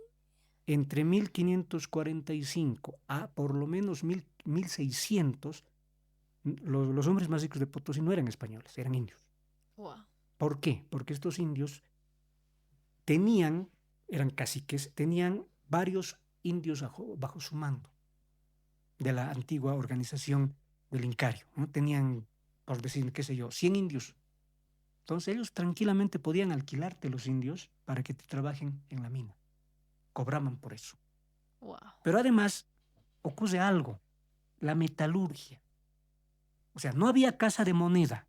Entre 1545 a por lo menos 1600, los hombres más ricos de Potosí no eran españoles, eran indios. Wow. ¿Por qué? Porque estos indios eran caciques, tenían varios indios bajo su mando de la antigua organización del Incario, ¿no? Tenían, por decir, qué sé yo, 100 indios. Entonces ellos tranquilamente podían alquilarte los indios para que te trabajen en la mina. Cobraban por eso. Wow. Pero además ocurre algo, la metalurgia. O sea, no había casa de moneda.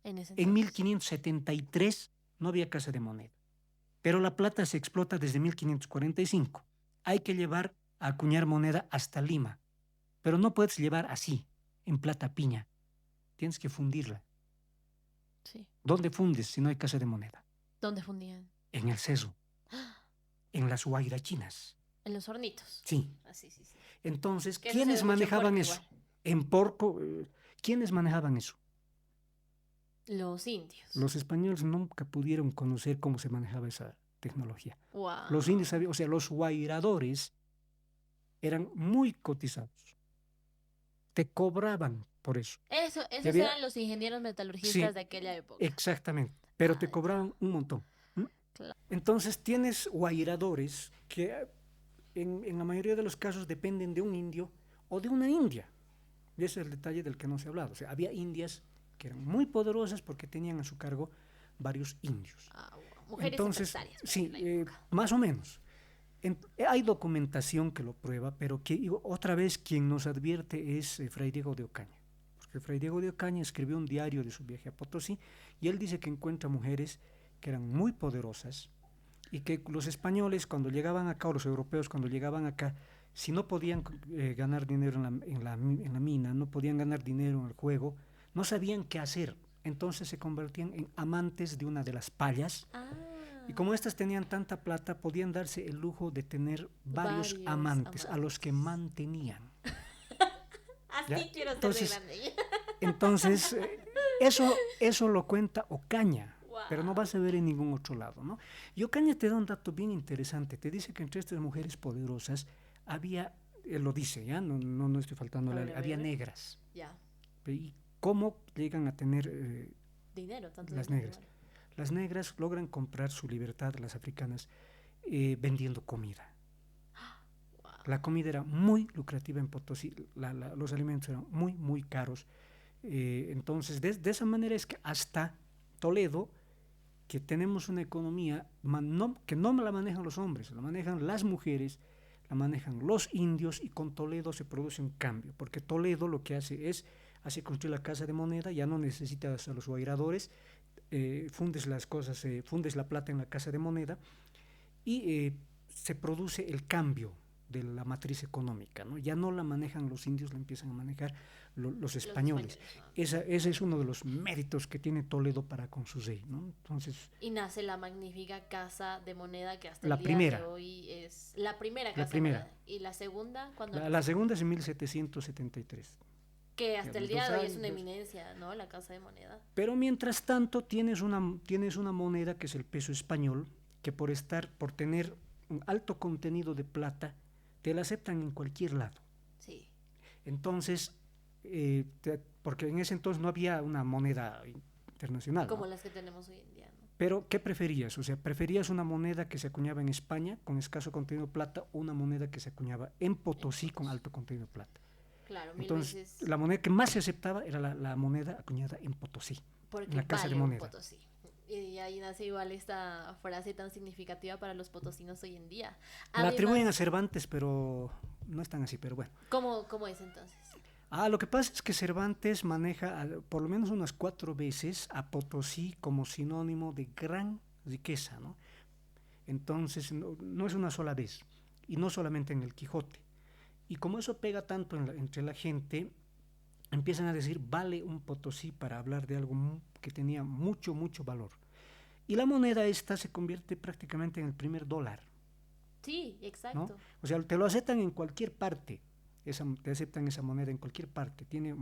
En ese En entonces. 1573 no había casa de moneda. Pero la plata se explota desde 1545. Hay que llevar a acuñar moneda hasta Lima. Pero no puedes llevar así, en plata piña. Tienes que fundirla. Sí. ¿Dónde fundes si no hay casa de moneda? ¿Dónde fundían? En el Ceso, en las huayrachinas. En los hornitos. Sí. Ah, sí, sí, sí. Entonces, Que eso se ¿quiénes ve mucho en manejaban Puerto eso? igual. En Porco, ¿quiénes manejaban eso? Los indios. Los españoles nunca pudieron conocer cómo se manejaba esa tecnología. Wow. Los indios sabían, o sea, los guairadores eran muy cotizados. Te cobraban por eso. Esos había, eran los ingenieros metalurgistas sí, de aquella época. Exactamente, pero te cobraban un montón. Claro. Entonces tienes guairadores que en la mayoría de los casos dependen de un indio o de una india. Y ese es el detalle del que no se ha hablado. O sea, había indias que eran muy poderosas porque tenían a su cargo varios indios. Wow. Mujeres Entonces, empresarias. sí, más o menos. Hay documentación que lo prueba, pero que otra vez quien nos advierte es Fray Diego de Ocaña. Porque Fray Diego de Ocaña escribió un diario de su viaje a Potosí y él dice que encuentra mujeres que eran muy poderosas y que los españoles cuando llegaban acá, o los europeos cuando llegaban acá, si no podían ganar dinero en la mina, no podían ganar dinero en el juego, no sabían qué hacer. Entonces se convertían en amantes de una de las payas. Y como estas tenían tanta plata, podían darse el lujo de tener varios amantes a los que mantenían. Así ¿Ya? quiero Entonces, ser de grande. Entonces, eso lo cuenta Ocaña, wow, pero no vas a ver en ningún otro lado, ¿no? Y Ocaña te da un dato bien interesante. Te dice que entre estas mujeres poderosas había, él lo dice, ¿ya? No estoy faltando, había negras. Ya. ¿Y cómo llegan a tener dinero, tanto las dinero, negras? Las negras logran comprar su libertad, las africanas, vendiendo comida. Wow. La comida era muy lucrativa en Potosí, los alimentos eran muy, muy caros. Entonces, de esa manera es que hasta Toledo, que tenemos una economía que no la manejan los hombres, la manejan las mujeres, la manejan los indios, y con Toledo se produce un cambio, porque Toledo lo que hace construir la casa de moneda, ya no necesitas a los guairadores, fundes las cosas, fundes la plata en la casa de moneda y se produce el cambio de la matriz económica, ¿no? Ya no la manejan los indios, la empiezan a manejar los españoles. Ese es uno de los méritos que tiene Toledo para con su rey, ¿no? Entonces, y nace la magnífica casa de moneda que hasta el día de hoy es la primera casa de moneda. ¿Y la segunda? ¿Cuándo? La segunda es en 1773. Que hasta el día de hoy es una eminencia, ¿no? La casa de moneda. Pero mientras tanto tienes una moneda que es el peso español, que por tener un alto contenido de plata, te la aceptan en cualquier lado. Sí. Entonces, porque en ese entonces no había una moneda internacional. Como ¿no? las que tenemos hoy en día, ¿no? Pero, ¿qué preferías? O sea, ¿preferías una moneda que se acuñaba en España con escaso contenido de plata o una moneda que se acuñaba en Potosí con alto contenido de plata? Claro, Entonces, veces... la moneda que más se aceptaba era la moneda acuñada en Potosí, porque en la casa de moneda. Potosí. Y ahí nace igual esta frase tan significativa para los potosinos hoy en día. La atribuyen a Cervantes, pero no es tan así, pero bueno. ¿Cómo es entonces? Lo que pasa es que Cervantes maneja por lo menos unas 4 veces a Potosí como sinónimo de gran riqueza, ¿no? Entonces, no es una sola vez, y no solamente en el Quijote. Y como eso pega tanto entre la gente, empiezan a decir, vale un Potosí, para hablar de algo que tenía mucho, mucho valor. Y la moneda esta se convierte prácticamente en el primer dólar. Sí, exacto. ¿No? O sea, te lo aceptan en cualquier parte, te aceptan esa moneda en cualquier parte, tiene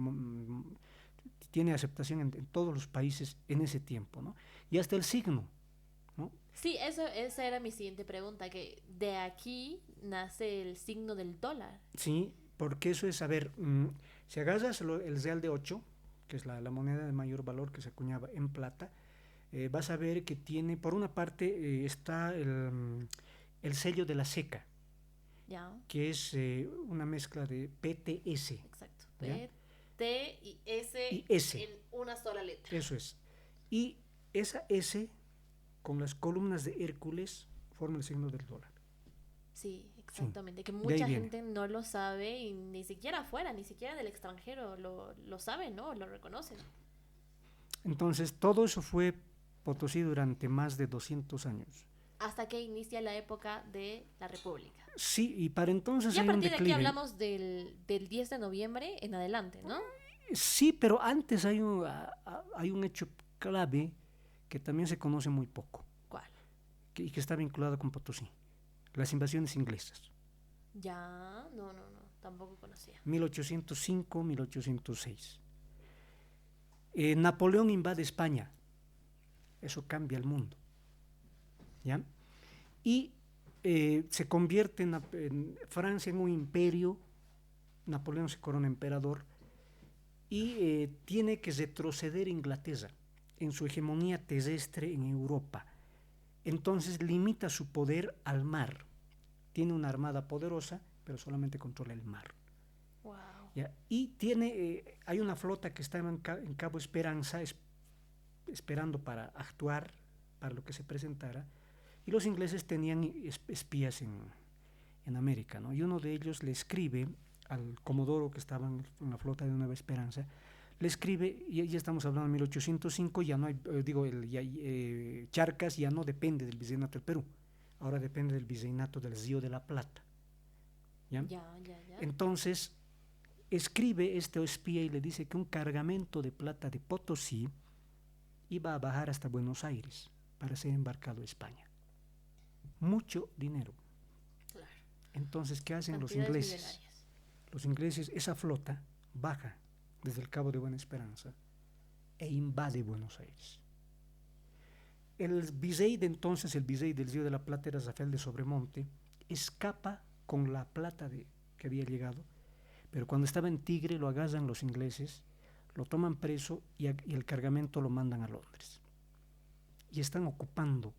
aceptación en todos los países en ese tiempo, ¿no? Y hasta el signo, ¿no? Sí, esa era mi siguiente pregunta, que de aquí nace el signo del dólar. Sí, porque eso es, a ver, si agarras el real de 8, que es la moneda de mayor valor que se acuñaba en plata, vas a ver que tiene, por una parte, está el sello de la seca, ¿ya? Que es una mezcla de PTS. Exacto, P, T y S, en una sola letra. Eso es. Y esa S, con las columnas de Hércules, forma el signo del dólar. Sí, exactamente, sí. Que mucha gente no lo sabe, y ni siquiera afuera, ni siquiera del extranjero lo sabe, ¿no? Lo reconocen. Entonces, todo eso fue Potosí durante más de 200 años. Hasta que inicia la época de la República. Sí, y para entonces y a partir de aquí hablamos del 10 de noviembre en adelante, ¿no? Sí, pero antes hay un hecho clave que también se conoce muy poco. ¿Cuál? Y que está vinculado con Potosí. Las invasiones inglesas. Ya, no. tampoco conocía. 1805, 1806. Napoleón invade España. Eso cambia el mundo. ¿Ya? Y se convierte en Francia en un imperio. Napoleón se corona emperador y tiene que retroceder Inglaterra en su hegemonía terrestre en Europa. Entonces limita su poder al mar. Tiene una armada poderosa, pero solamente controla el mar. Wow. ¿Ya? Y hay una flota que está en Cabo Esperanza esperando para actuar, para lo que se presentara, y los ingleses tenían espías en América, ¿no? Y uno de ellos le escribe al comodoro que estaba en la flota de Nueva Esperanza, le escribe, y ya estamos hablando de 1805, ya no hay, Charcas ya no depende del virreinato del Perú, ahora depende del virreinato del Río de la Plata. ¿Ya? Entonces, escribe este espía y le dice que un cargamento de plata de Potosí iba a bajar hasta Buenos Aires para ser embarcado a España. Mucho dinero. Claro. Entonces, ¿qué hacen los Cantidades ingleses? millonarias. Los ingleses, esa flota baja desde el Cabo de Buena Esperanza e invade Buenos Aires. El virrey de entonces, el virrey del Río de la Plata, era Rafael de Sobremonte, escapa con la plata que había llegado, pero cuando estaba en Tigre lo agarran los ingleses, lo toman preso y el cargamento lo mandan a Londres. Y están ocupando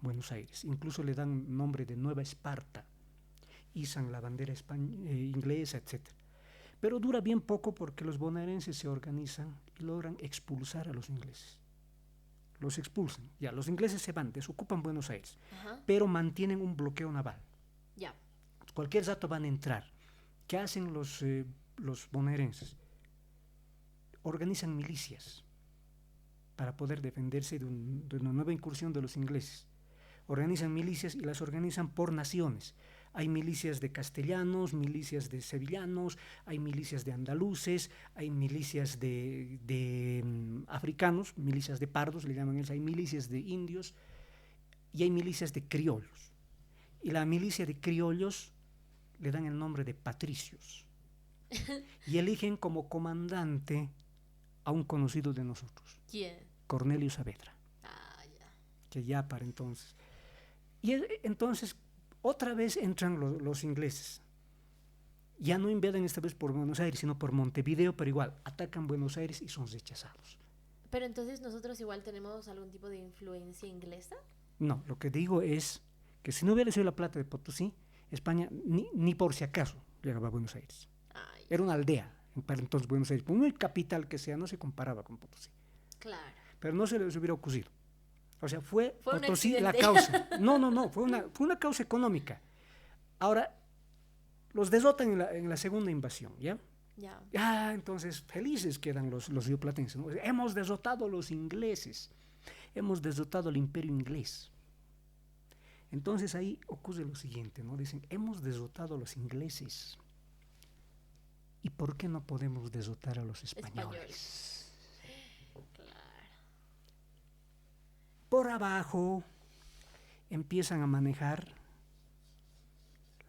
Buenos Aires, incluso le dan nombre de Nueva Esparta, izan la bandera inglesa, etc. Pero dura bien poco porque los bonaerenses se organizan y logran expulsar a los ingleses. Los expulsan, ya, los ingleses se van, desocupan Buenos Aires, pero mantienen un bloqueo naval. Ya. Cualquier rato van a entrar. ¿Qué hacen los bonaerenses? Organizan milicias para poder defenderse de una nueva incursión de los ingleses. Organizan milicias y las organizan por naciones. Hay milicias de castellanos, milicias de sevillanos, hay milicias de andaluces, hay milicias de africanos, milicias de pardos, le llaman ellos, hay milicias de indios y hay milicias de criollos. Y la milicia de criollos le dan el nombre de patricios y eligen como comandante a un conocido de nosotros. ¿Quién? Cornelio Saavedra. Ya. Que ya para entonces. Y entonces otra vez entran los ingleses. Ya no invaden esta vez por Buenos Aires, sino por Montevideo, pero igual atacan Buenos Aires y son rechazados. Pero entonces nosotros igual tenemos algún tipo de influencia inglesa. No, lo que digo es que si no hubiera sido la plata de Potosí, España ni por si acaso llegaba a Buenos Aires. Era una aldea para entonces Buenos Aires, por muy capital que sea, no se comparaba con Potosí. Claro. Pero no se les hubiera ocurrido. O sea, fue Potosí la accidente. causa. No, fue una causa económica. Ahora, los derrotan en la segunda invasión, ¿ya? Ya, entonces felices quedan los rioplatenses, ¿no? Hemos derrotado a los ingleses, hemos derrotado al imperio inglés. Entonces ahí ocurre lo siguiente, ¿no? Dicen, hemos derrotado a los ingleses. ¿Y por qué no podemos derrotar a los españoles? Claro. Por abajo empiezan a manejar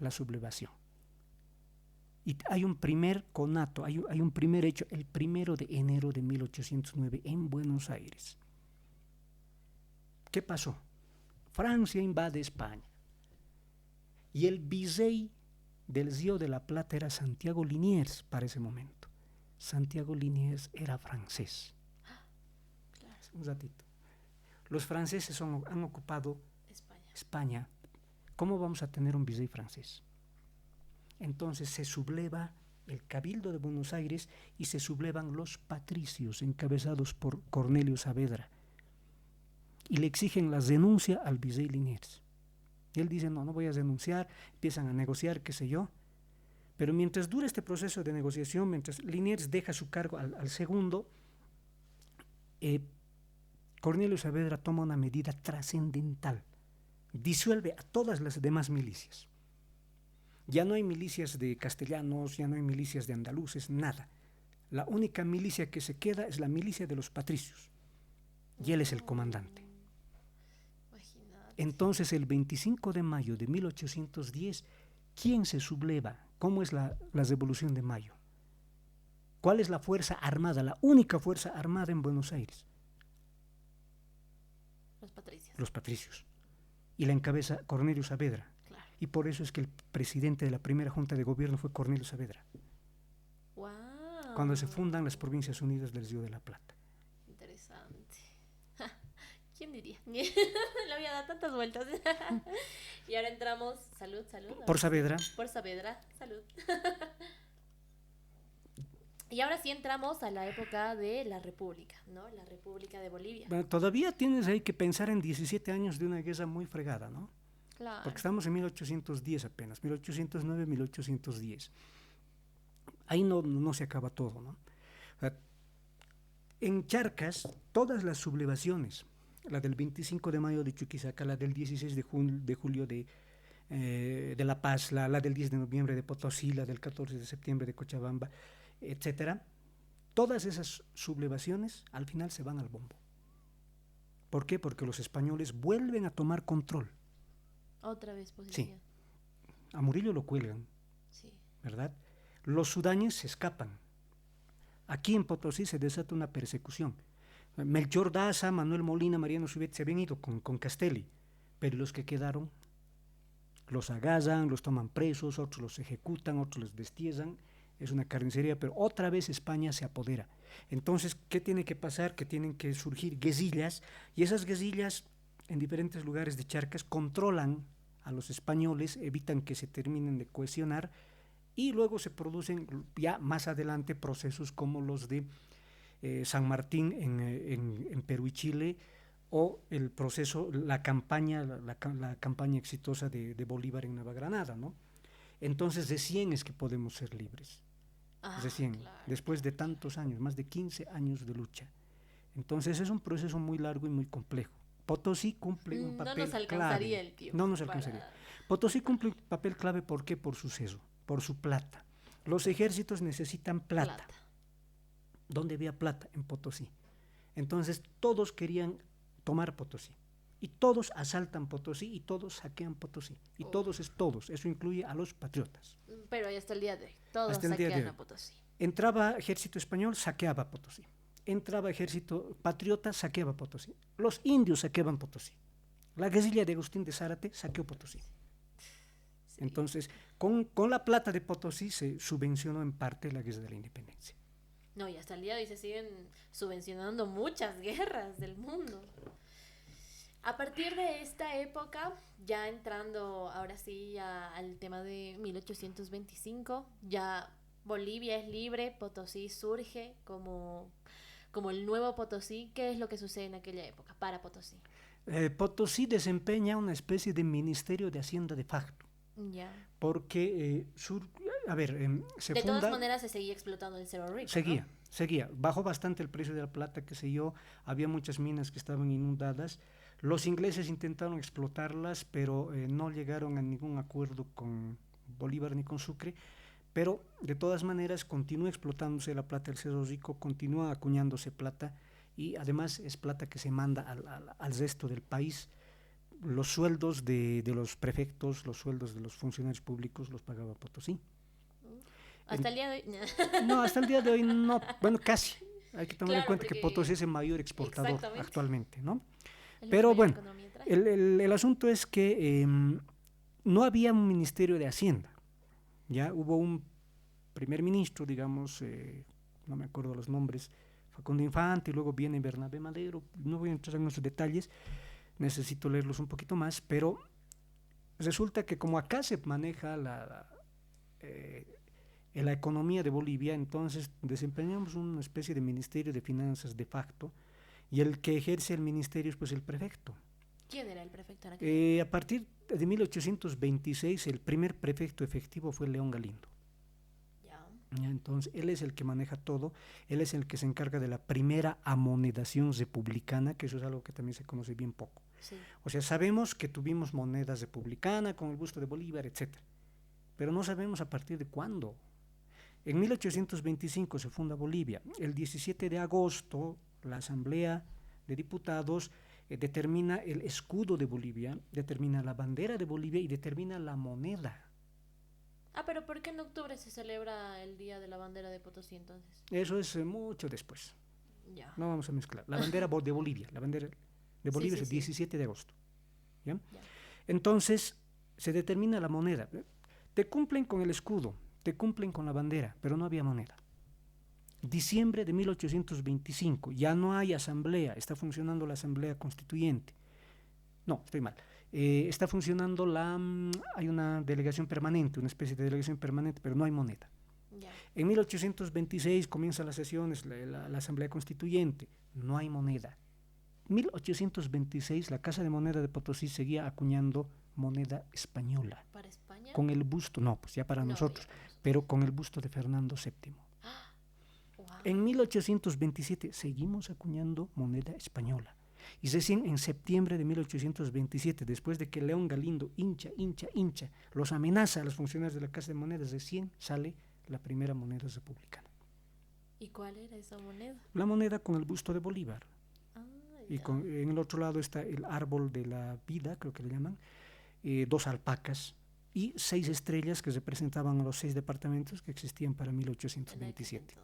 la sublevación. Y hay un primer conato, hay un primer hecho, el 1 de enero de 1809 en Buenos Aires. ¿Qué pasó? Francia invade España. Y el virrey del Río de la Plata era Santiago Liniers para ese momento. Santiago Liniers era francés. Claro. Un ratito. Los franceses han ocupado España. ¿Cómo vamos a tener un virrey francés? Entonces se subleva el Cabildo de Buenos Aires y se sublevan los patricios encabezados por Cornelio Saavedra y le exigen la renuncia al virrey Liniers. Y él dice, no voy a renunciar, empiezan a negociar, qué sé yo, pero mientras dura este proceso de negociación, mientras Liniers deja su cargo al segundo, Cornelio Saavedra toma una medida trascendental, disuelve a todas las demás milicias. Ya no hay milicias de castellanos, ya no hay milicias de andaluces, nada. La única milicia que se queda es la milicia de los patricios. Y él es el comandante. Entonces, el 25 de mayo de 1810, ¿quién se subleva? ¿Cómo es la Revolución de Mayo? ¿Cuál es la fuerza armada, la única fuerza armada en Buenos Aires? Los patricios. Los patricios. Y la encabeza Cornelio Saavedra. Claro. Y por eso es que el presidente de la primera junta de gobierno fue Cornelio Saavedra. Wow. Cuando se fundan las Provincias Unidas del Río de la Plata. Interesante. ¿Quién diría? Le había dado tantas vueltas. Y ahora entramos, salud. Por Saavedra. Por Saavedra, salud. Y ahora sí entramos a la época de la República, ¿no? La República de Bolivia. Bueno, todavía tienes ahí que pensar en 17 años de una guerra muy fregada, ¿no? Claro. Porque estamos en 1810 apenas, 1809, 1810. Ahí no se acaba todo, ¿no? O sea, en Charcas, todas las sublevaciones, la del 25 de mayo de Chuquisaca, la del 16 de julio de La Paz, la del 10 de noviembre de Potosí, la del 14 de septiembre de Cochabamba, etcétera, todas esas sublevaciones al final se van al bombo. ¿Por qué? Porque los españoles vuelven a tomar control. Otra vez posición. Sí. A Murillo lo cuelgan, Sí. ¿verdad? Los sudañes se escapan. Aquí en Potosí se desata una persecución. Melchor Daza, Manuel Molina, Mariano Subet se habían ido con Castelli, pero los que quedaron los agallan, los toman presos, otros los ejecutan, otros los destiezan. Es una carnicería, pero otra vez España se apodera. Entonces, ¿qué tiene que pasar? Que tienen que surgir guerrillas, y esas guerrillas en diferentes lugares de Charcas controlan a los españoles, evitan que se terminen de cohesionar, y luego se producen ya más adelante procesos como los de San Martín en Perú y Chile, o el proceso, la campaña exitosa de Bolívar en Nueva Granada, ¿no? Entonces recién es que podemos ser libres. Recién, claro, después de tantos años, más de 15 años de lucha. Entonces es un proceso muy largo y muy complejo. Potosí cumple un papel clave. No nos alcanzaría el tiempo. No nos alcanzaría. Potosí cumple un papel clave, ¿por qué? Por su seso, por su plata. Los ejércitos necesitan plata. ¿Dónde había plata? En Potosí. Entonces todos querían tomar Potosí. Y todos asaltan Potosí y todos saquean Potosí. Y todos es todos. Eso incluye a los patriotas. Pero hasta el día de hoy, todos saquean a Potosí. Entraba ejército español, saqueaba Potosí. Entraba ejército patriota, saqueaba Potosí. Los indios saqueaban Potosí. La guerrilla de Agustín de Zárate saqueó Potosí. Sí. Entonces, con la plata de Potosí se subvencionó en parte la guerra de la independencia. No, y hasta el día de hoy se siguen subvencionando muchas guerras del mundo. A partir de esta época, ya entrando ahora sí al tema de 1825, ya Bolivia es libre, Potosí surge como el nuevo Potosí. ¿Qué es lo que sucede en aquella época para Potosí? Potosí desempeña una especie de ministerio de Hacienda de facto. Ya. Porque, se de funda... todas maneras se seguía explotando el Cerro Rico, Seguía. Bajó bastante el precio de la plata, qué sé yo. Había muchas minas que estaban inundadas. Los ingleses intentaron explotarlas, pero no llegaron a ningún acuerdo con Bolívar ni con Sucre. Pero, de todas maneras, continúa explotándose la plata del Cerro Rico, continúa acuñándose plata, y además es plata que se manda al resto del país. Los sueldos de los prefectos, los sueldos de los funcionarios públicos los pagaba Potosí. Hasta el día de hoy. No, hasta el día de hoy no. Bueno, casi. Hay que tomar en cuenta que Potosí es el mayor exportador actualmente, ¿no? Pero bueno, el asunto es que no había un ministerio de Hacienda. Ya hubo un primer ministro, digamos, no me acuerdo los nombres, Facundo Infante, y luego viene Bernabé Madero. No voy a entrar en esos detalles, necesito leerlos un poquito más, pero resulta que como acá se maneja la economía de Bolivia, entonces desempeñamos una especie de ministerio de finanzas de facto, y el que ejerce el ministerio es pues el prefecto. ¿Quién era el prefecto? A partir de 1826 el primer prefecto efectivo fue León Galindo. Ya, entonces él es el que maneja todo, él es el que se encarga de la primera amonedación republicana, que eso es algo que también se conoce bien poco. Sí. O sea, sabemos que tuvimos monedas republicanas con el busto de Bolívar, etcétera, pero no sabemos a partir de cuándo. En 1825 se funda Bolivia. El 17 de agosto la Asamblea de Diputados determina el escudo de Bolivia, determina la bandera de Bolivia y determina la moneda. Pero ¿por qué en octubre se celebra el Día de la Bandera de Potosí entonces? Eso es mucho después. Ya. No vamos a mezclar. La bandera de Bolivia, la bandera de Bolivia es el 17 de agosto. ¿Ya? Ya. Entonces, se determina la moneda. Te cumplen con el escudo, te cumplen con la bandera, pero no había moneda. Diciembre de 1825, ya no hay asamblea, está funcionando la asamblea constituyente. No, estoy mal. Está funcionando hay una delegación permanente, una especie de delegación permanente, pero no hay moneda. Ya. En 1826 comienzan las sesiones, la asamblea constituyente, no hay moneda. 1826 la Casa de Moneda de Potosí seguía acuñando moneda española. ¿Para España? Con el busto, no, pues ya para nosotros, pero con el busto de Fernando VII. Wow. En 1827 seguimos acuñando moneda española. Y recién en septiembre de 1827, después de que León Galindo hincha, los amenaza a los funcionarios de la Casa de Monedas, recién sale la primera moneda republicana. ¿Y cuál era esa moneda? La moneda con el busto de Bolívar. Y Ya. en el otro lado está el árbol de la vida, creo que le llaman, 2 alpacas y 6 estrellas que representaban a los 6 departamentos que existían para 1827.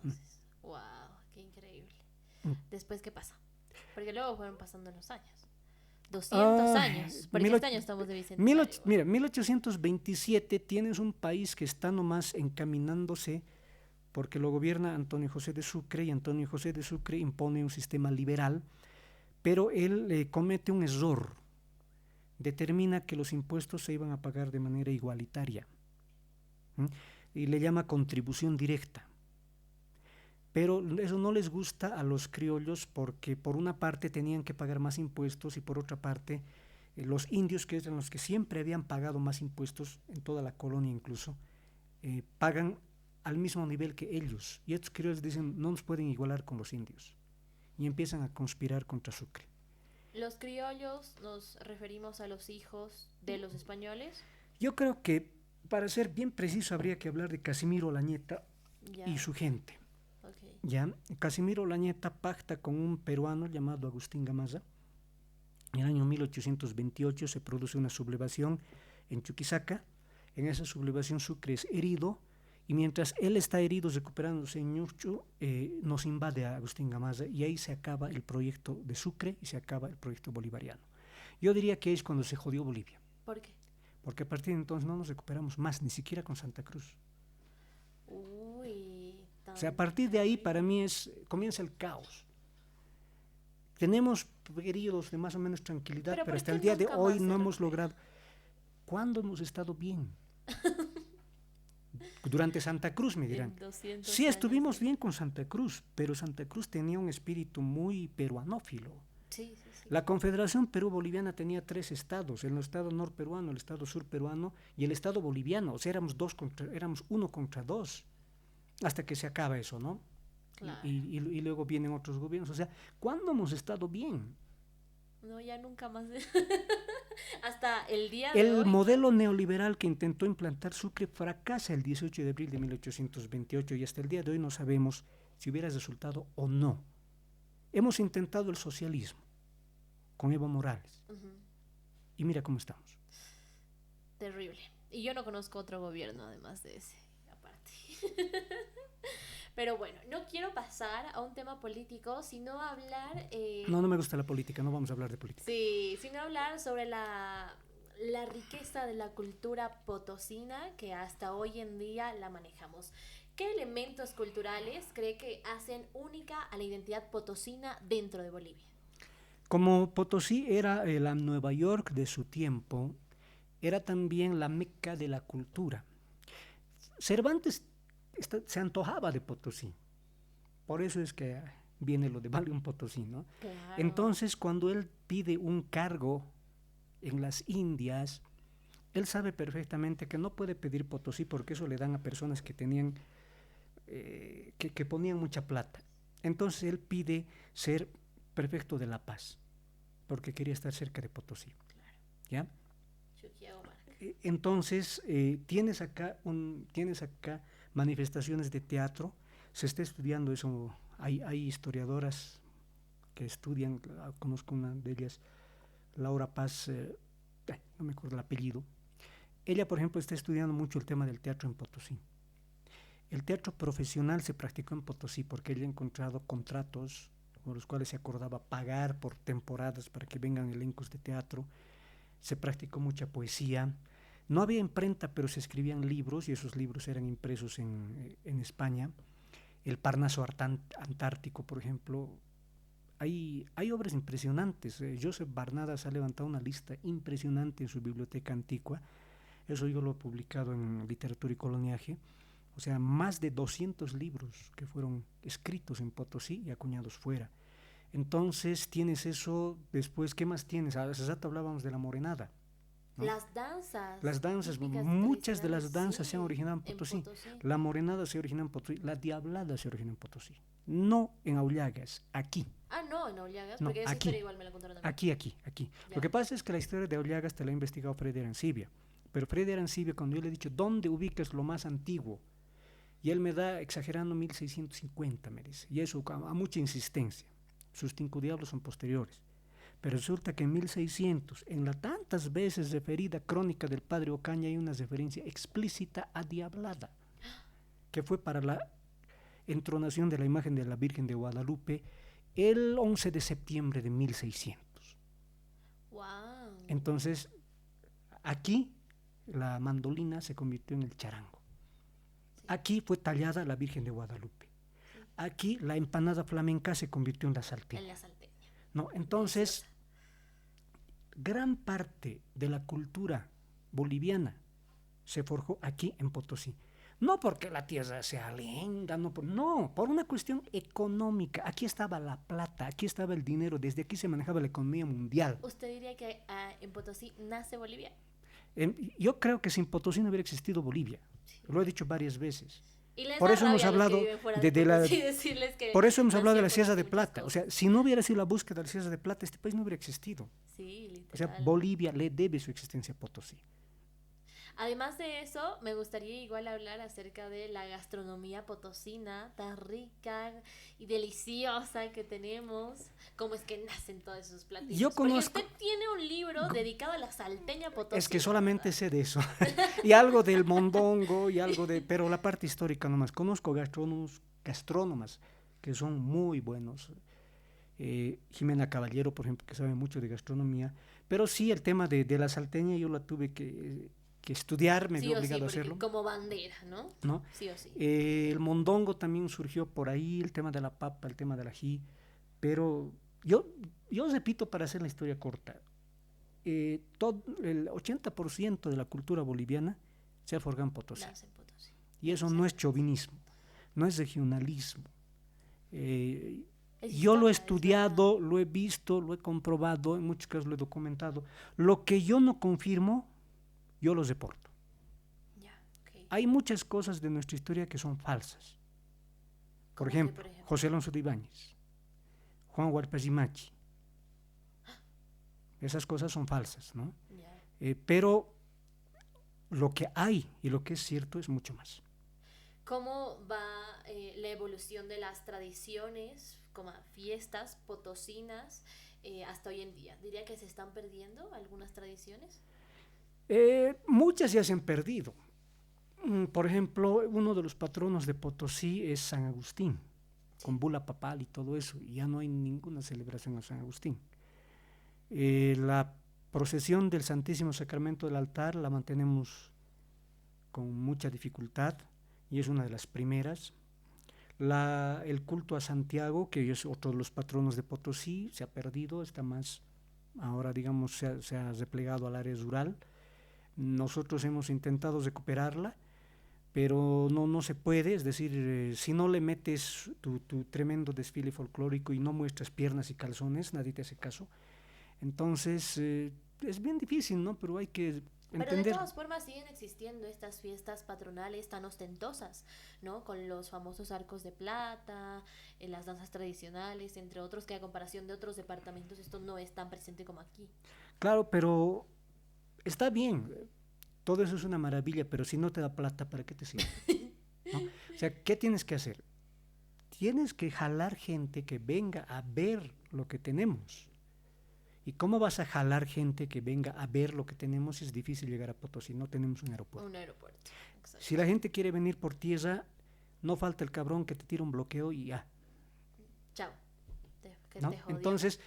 Wow, qué increíble. Mm. ¿Después qué pasa? Porque luego fueron pasando los años. 200 años. Porque este año estamos de bicentenario. Mira, 1827 tienes un país que está nomás encaminándose porque lo gobierna Antonio José de Sucre y Antonio José de Sucre impone un sistema liberal, pero él comete un error. Determina que los impuestos se iban a pagar de manera igualitaria. Y le llama contribución directa. Pero eso no les gusta a los criollos porque por una parte tenían que pagar más impuestos y por otra parte los indios, que eran los que siempre habían pagado más impuestos en toda la colonia incluso, pagan al mismo nivel que ellos. Y estos criollos dicen, no nos pueden igualar con los indios. Y empiezan a conspirar contra Sucre. ¿Los criollos nos referimos a los hijos de los españoles? Yo creo que, para ser bien preciso, habría que hablar de Casimiro Olañeta y su gente. Okay. Ya, Casimiro Olañeta pacta con un peruano llamado Agustín Gamarra. En el año 1828 se produce una sublevación en Chuquisaca. En esa sublevación Sucre es herido y mientras él está herido recuperándose en Ñuchu, nos invade a Agustín Gamarra y ahí se acaba el proyecto de Sucre y se acaba el proyecto bolivariano. Yo diría que es cuando se jodió Bolivia. ¿Por qué? Porque a partir de entonces no nos recuperamos más, ni siquiera con Santa Cruz. Uy. O sea, a partir de ahí para mí comienza el caos. Tenemos periodos de más o menos tranquilidad, pero hasta el día de hoy no hemos logrado. ¿Cuándo hemos estado bien? Durante Santa Cruz, me dirán. Sí, estuvimos bien con Santa Cruz, pero Santa Cruz tenía un espíritu muy peruanófilo. Sí. La Confederación Perú-Boliviana tenía 3 estados, el estado norperuano, el estado surperuano y el estado boliviano. O sea, éramos 1 contra 2, hasta que se acaba eso, ¿no? Claro. Y luego vienen otros gobiernos. O sea, ¿cuándo hemos estado bien? No, ya nunca más. Hasta el día de hoy. El modelo neoliberal que intentó implantar Sucre fracasa el 18 de abril de 1828 y hasta el día de hoy no sabemos si hubiera resultado o no. Hemos intentado el socialismo con Evo Morales. Y mira cómo estamos. Terrible. Y yo no conozco otro gobierno además de ese, aparte. Pero bueno, no quiero pasar a un tema político, sino hablar... No me gusta la política, no vamos a hablar de política. Sí, sino hablar sobre la riqueza de la cultura potosina que hasta hoy en día la manejamos. ¿Qué elementos culturales cree que hacen única a la identidad potosina dentro de Bolivia? Como Potosí era la Nueva York de su tiempo, era también la meca de la cultura. Cervantes se antojaba de Potosí. Por eso es que viene lo de Vale un Potosí, ¿no? Claro. Entonces, cuando él pide un cargo en las Indias, él sabe perfectamente que no puede pedir Potosí porque eso le dan a personas que tenían, que ponían mucha plata. Entonces, él pide ser prefecto de La Paz, porque quería estar cerca de Potosí. Claro. ¿Ya? Chuquiahuaman. Entonces, tienes acá manifestaciones de teatro, se está estudiando eso, hay historiadoras que estudian, conozco una de ellas, Laura Paz, no me acuerdo el apellido, Ella, por ejemplo, está estudiando mucho el tema del teatro en Potosí. El teatro profesional se practicó en Potosí porque ella ha encontrado contratos con los cuales se acordaba pagar por temporadas para que vengan elencos de teatro. Se practicó mucha poesía. No había imprenta, pero se escribían libros y esos libros eran impresos en España. El Parnaso Antártico, por ejemplo. Hay obras impresionantes. Joseph Barnadas ha levantado una lista impresionante en su biblioteca antigua. Eso yo lo he publicado en Literatura y Coloniaje. O sea, más de 200 libros que fueron escritos en Potosí y acuñados fuera. Entonces tienes eso, después, ¿qué más tienes? Hace rato hablábamos de la morenada, ¿no? Las danzas, muchas de las danzas se han originado en Potosí. La morenada se originó en Potosí, la diablada se originó en Potosí. No en Aullagas, aquí. No, en Aullagas, no, porque esa aquí, historia igual me la contaron también. Aquí. Lo que pasa es que la historia de Aullagas te la ha investigado Freddy Arancibia. Pero Freddy Arancibia, cuando yo le he dicho, ¿dónde ubicas lo más antiguo? Y él me da, exagerando, 1650, me dice. Y eso a mucha insistencia. Sus 5 diablos son posteriores. Pero resulta que en 1600, en la tantas veces referida crónica del padre Ocaña, hay una referencia explícita a Diablada, que fue para la entronación de la imagen de la Virgen de Guadalupe el 11 de septiembre de 1600. Wow. Entonces, aquí la mandolina se convirtió en el charango. Aquí fue tallada la Virgen de Guadalupe. Aquí la empanada flamenca se convirtió en la salteña. ¿No? Entonces, gran parte de la cultura boliviana se forjó aquí en Potosí. No porque la tierra sea linda, no, por una cuestión económica. Aquí estaba la plata, aquí estaba el dinero, desde aquí se manejaba la economía mundial. ¿Usted diría que en Potosí nace Bolivia? Yo creo que sin Potosí no hubiera existido Bolivia. Sí. Lo he dicho varias veces. Y les por eso hemos hablado por eso hemos hablado de la Sierra de Plata. O sea, si no hubiera sido la búsqueda de la Sierra de Plata, este país no hubiera existido. Sí, literal. O sea, Bolivia le debe su existencia a Potosí. Además de eso, me gustaría igual hablar acerca de la gastronomía potosina, tan rica y deliciosa que tenemos. ¿Cómo es que nacen todos esos platillos? Yo conozco... Porque usted tiene un libro dedicado a la salteña potosina. Es que solamente ¿verdad? Sé de eso. Y algo del mondongo y algo de... Pero la parte histórica nomás. Conozco gastrónomas que son muy buenos. Jimena Caballero, por ejemplo, que sabe mucho de gastronomía. Pero sí, el tema de la salteña yo la tuve que estudiar, me vi obligado a hacerlo. Como bandera, ¿no? Sí o sí. El mondongo también surgió por ahí, el tema de la papa, el tema del ají, pero yo repito, para hacer la historia corta, todo el 80% de la cultura boliviana se ha forjado en Potosí. Y eso no es chauvinismo, no es regionalismo. Yo lo he estudiado, lo he visto, lo he comprobado, en muchos casos lo he documentado. Lo que yo no confirmo, yo los reporto. Okay. Hay muchas cosas de nuestra historia que son falsas. Por ejemplo, José Alonso de Ibáñez, Juan Huarpayimachi. Esas cosas son falsas, ¿no? Pero lo que hay y lo que es cierto es mucho más. ¿Cómo va la evolución de las tradiciones, como fiestas potosinas, hasta hoy en día? ¿Diría que se están perdiendo algunas tradiciones? Muchas ya se han perdido. Por ejemplo, uno de los patronos de Potosí es San Agustín, con bula papal y todo eso, y ya no hay ninguna celebración a San Agustín. La procesión del Santísimo Sacramento del altar la mantenemos con mucha dificultad y es una de las primeras. El culto a Santiago, que es otro de los patronos de Potosí, se ha perdido, está más, ahora digamos se ha replegado al área rural. Nosotros hemos intentado recuperarla, pero no se puede, es decir, si no le metes tu tremendo desfile folclórico y no muestras piernas y calzones, nadie te hace caso. Entonces, es bien difícil, ¿no? Pero hay que entender. Pero de todas formas siguen existiendo estas fiestas patronales tan ostentosas, ¿no? Con los famosos arcos de plata, las danzas tradicionales, entre otros, que a comparación de otros departamentos esto no es tan presente como aquí. Claro, pero está bien, todo eso es una maravilla, pero si no te da plata, ¿para qué te sirve? ¿No? O sea, ¿qué tienes que hacer? Tienes que jalar gente que venga a ver lo que tenemos. ¿Y cómo vas a jalar gente que venga a ver lo que tenemos? Es difícil llegar a Potosí, no tenemos un aeropuerto. Un aeropuerto. Exacto. Si la gente quiere venir por tierra, no falta el cabrón que te tira un bloqueo y ya. Chao. ¿No? Te jodió. Entonces,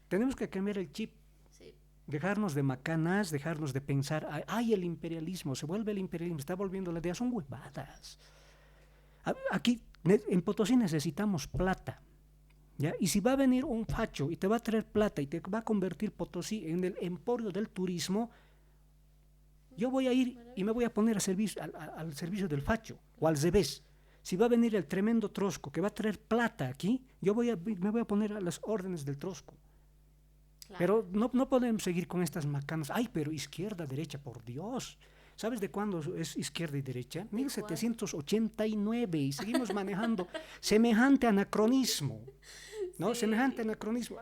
tenemos que cambiar el chip. Sí. Dejarnos de macanas, dejarnos de pensar, ay, el imperialismo, se vuelve el imperialismo, está volviendo la idea, son huevadas. Aquí, en Potosí necesitamos plata, ¿ya? Y si va a venir un facho y te va a traer plata y te va a convertir Potosí en el emporio del turismo, yo voy a ir y me voy a poner al servicio del facho, o al revés. Si va a venir el tremendo trosco que va a traer plata aquí, me voy a poner a las órdenes del trosco. Claro. Pero no podemos seguir con estas macanas. Ay, pero izquierda, derecha, por Dios. ¿Sabes de cuándo es izquierda y derecha? 1789 y seguimos manejando semejante anacronismo. ¿No? Sí. Semejante anacronismo.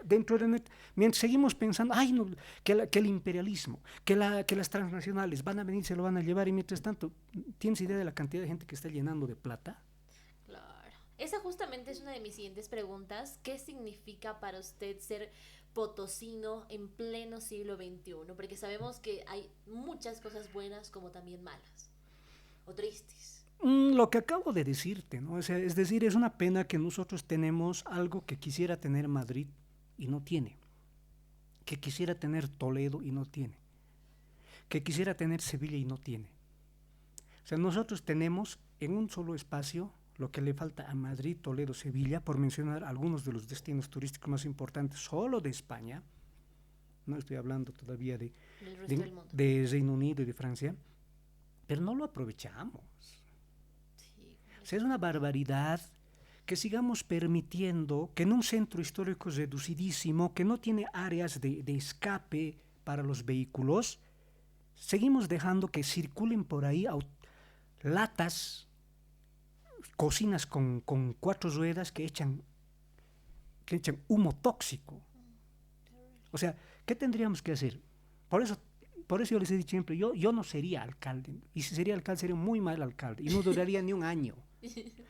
Mientras seguimos pensando, ay, no, que el imperialismo, que las transnacionales van a venir, se lo van a llevar, y mientras tanto, ¿tienes idea de la cantidad de gente que está llenando de plata? Claro. Esa justamente es una de mis siguientes preguntas. ¿Qué significa para usted ser potosino en pleno siglo XXI? Porque sabemos que hay muchas cosas buenas como también malas o tristes. Lo que acabo de decirte, ¿no? O sea, es decir, es una pena que nosotros tenemos algo que quisiera tener Madrid y no tiene, que quisiera tener Toledo y no tiene, que quisiera tener Sevilla y no tiene. O sea, nosotros tenemos en un solo espacio lo que le falta a Madrid, Toledo, Sevilla, por mencionar algunos de los destinos turísticos más importantes solo de España. No estoy hablando todavía de Reino Unido y de Francia, pero no lo aprovechamos. O sea, es una barbaridad que sigamos permitiendo que en un centro histórico reducidísimo, que no tiene áreas de escape para los vehículos, seguimos dejando que circulen por ahí latas, cocinas con 4 ruedas que echan humo tóxico. O sea, ¿qué tendríamos que hacer? Por eso yo les he dicho siempre, yo no sería alcalde, y si sería alcalde sería un muy mal alcalde, y no duraría ni un año.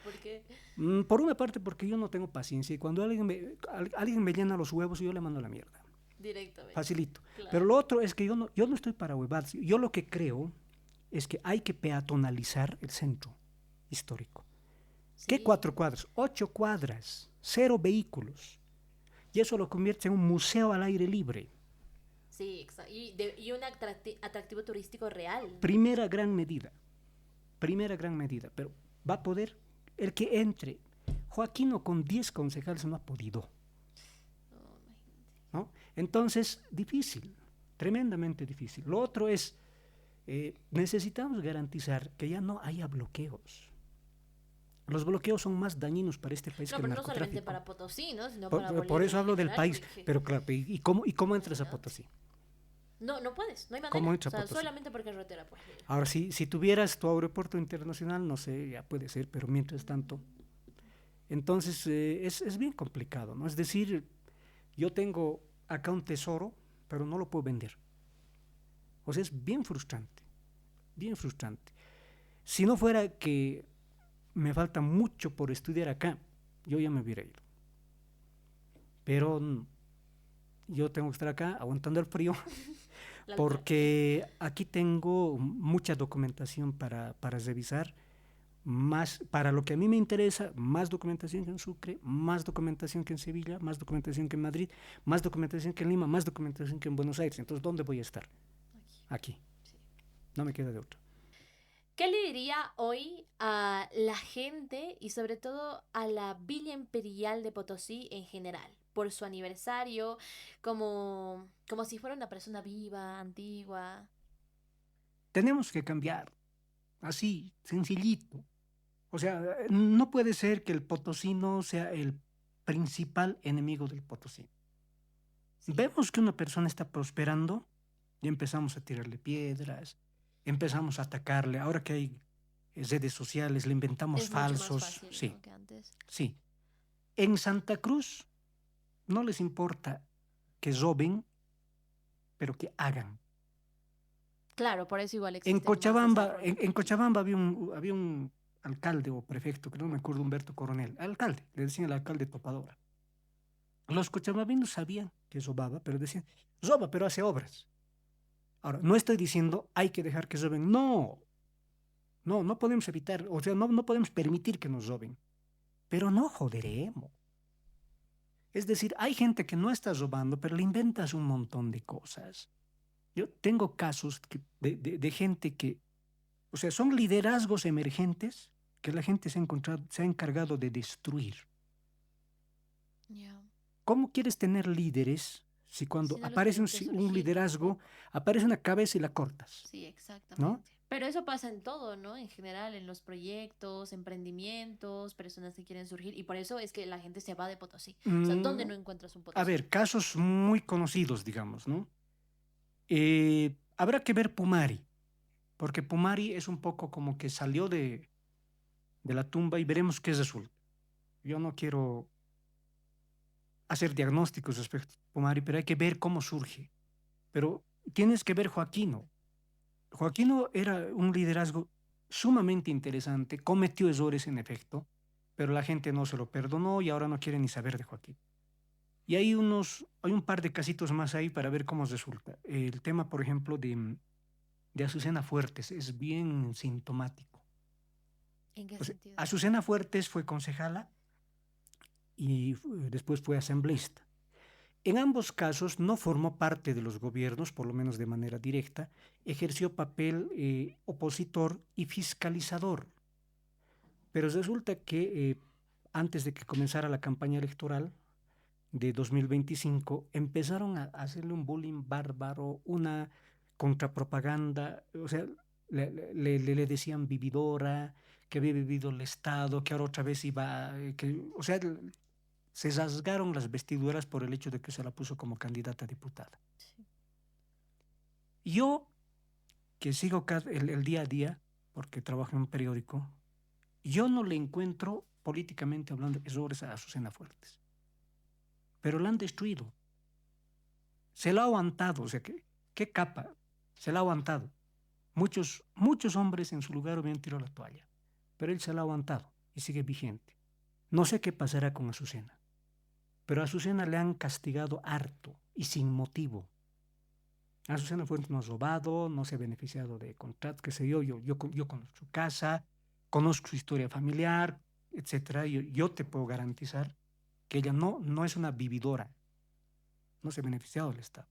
¿Por qué? Por una parte porque yo no tengo paciencia, y cuando alguien me llena los huevos, yo le mando la mierda. Directamente. Facilito. Claro. Pero lo otro es que yo no estoy para huevadas. Yo lo que creo es que hay que peatonalizar el centro histórico. Sí. ¿Qué 4 cuadras? 8 cuadras, 0 vehículos. Y eso lo convierte en un museo al aire libre. Sí, exacto. Y un atractivo turístico real. Primera gran medida, pero va a poder el que entre. Joaquino con 10 concejales no ha podido. ¿No? Entonces, difícil, tremendamente difícil. Lo otro es, necesitamos garantizar que ya no haya bloqueos. Los bloqueos son más dañinos para este país que el narcotráfico. No solamente para Potosí, ¿no? Sino para Bolivia. Por eso hablo del país. Porque... Pero claro, ¿y cómo entras a Potosí? No puedes, no hay manera. ¿Cómo entras a Potosí? Solamente por carretera, pues. Ahora, si tuvieras tu aeropuerto internacional, no sé, ya puede ser, pero mientras tanto. Entonces, es bien complicado, ¿no? Es decir, yo tengo acá un tesoro, pero no lo puedo vender. O sea, es bien frustrante, bien frustrante. Si no fuera que me falta mucho por estudiar acá, yo ya me hubiera ido. Pero yo tengo que estar acá aguantando el frío, porque aquí tengo mucha documentación para revisar. Más, para lo que a mí me interesa, más documentación que en Sucre, más documentación que en Sevilla, más documentación que en Madrid, más documentación que en Lima, más documentación que en Buenos Aires. Entonces, ¿dónde voy a estar? Aquí. Sí. No me queda de otra. ¿Qué le diría hoy a la gente y sobre todo a la Villa Imperial de Potosí en general? Por su aniversario, como si fuera una persona viva, antigua. Tenemos que cambiar. Así, sencillito. O sea, no puede ser que el potosino sea el principal enemigo del potosino. Sí. Vemos que una persona está prosperando y empezamos a tirarle piedras, empezamos a atacarle. Ahora que hay redes sociales, le inventamos falsos. Mucho más fácil, sí, ¿no? Que antes. Sí. En Santa Cruz no les importa que roben, pero que hagan. Claro, por eso igual existe. En Cochabamba había un alcalde o prefecto, que no me acuerdo, Humberto Coronel, alcalde, le decían el alcalde Topadora. Los cochabambinos sabían que robaba, pero decían, roba, pero hace obras. Ahora, no estoy diciendo hay que dejar que roben. No, no, no podemos evitar, o sea, no podemos permitir que nos roben. Pero no joderemos. Es decir, hay gente que no está robando, pero le inventas un montón de cosas. Yo tengo casos de gente que, o sea, son liderazgos emergentes que la gente se ha encargado de destruir. Ya. ¿Cómo quieres tener líderes si Si cuando no los aparece permite un surgir liderazgo, tampoco. aparece una cabeza y la cortas? Sí, ¿No? exactamente. Pero eso pasa en todo, ¿no? En general, en los proyectos, emprendimientos, personas que quieren surgir. Y por eso es que la gente se va de Potosí. O sea, ¿dónde Mm, no encuentras un a potosino? ver, casos muy conocidos, digamos, ¿no? Habrá que ver Pumari, porque Pumari es un poco como que salió de la tumba y veremos qué resulta. Yo no quiero hacer diagnósticos respecto a Pumari, pero hay que ver cómo surge. Pero tienes que ver Joaquino. Joaquino era un liderazgo sumamente interesante, cometió errores en efecto, pero la gente no se lo perdonó y ahora no quiere ni saber de Joaquín. Y hay un par de casitos más ahí para ver cómo resulta. El tema, por ejemplo, de Azucena Fuertes es bien sintomático. ¿En qué O sea, sentido? Azucena Fuertes fue concejala y después fue asambleísta. En ambos casos no formó parte de los gobiernos, por lo menos de manera directa, ejerció papel opositor y fiscalizador. Pero resulta que antes de que comenzara la campaña electoral de 2025, empezaron a hacerle un bullying bárbaro, una contrapropaganda, o sea, le decían vividora, que había vivido el Estado, que ahora otra vez iba, o sea, se rasgaron las vestiduras por el hecho de que se la puso como candidata a diputada. Sí. Yo, que sigo el día a día, porque trabajo en un periódico, yo no le encuentro, políticamente hablando, errores a Azucena Fuertes, pero la han destruido. Se la ha aguantado, o sea, ¿qué capa? Se la ha aguantado. Muchos hombres en su lugar hubieran tirado la toalla, pero él se la ha aguantado y sigue vigente. No sé qué pasará con Azucena, pero a Azucena le han castigado harto y sin motivo. Azucena Fuentes no ha robado, no se ha beneficiado de contratos, qué sé yo conozco su casa, conozco su historia familiar, etcétera. Yo te puedo garantizar que ella no es una vividora, no se ha beneficiado del Estado,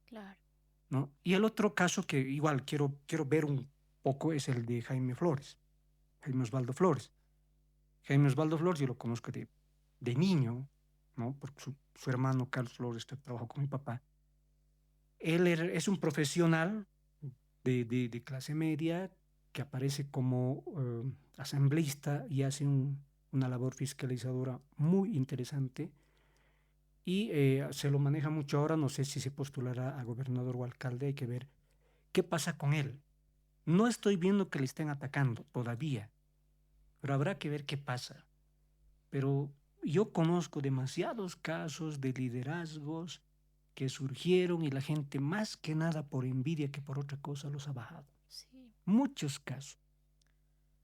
Claro. ¿no? Y el otro caso que igual quiero ver un poco es el de Jaime Flores, Jaime Osvaldo Flores. Jaime Osvaldo Flores yo lo conozco de niño, ¿no? Porque su hermano Carlos Flores trabajó con mi papá. Es un profesional de clase media que aparece como asambleísta y hace una labor fiscalizadora muy interesante y se lo maneja mucho ahora, no sé si se postulará a gobernador o alcalde, hay que ver qué pasa con él. No estoy viendo que le estén atacando todavía, pero habrá que ver qué pasa. Pero yo conozco demasiados casos de liderazgos que surgieron y la gente más que nada por envidia que por otra cosa los ha bajado. Sí, Muchos casos.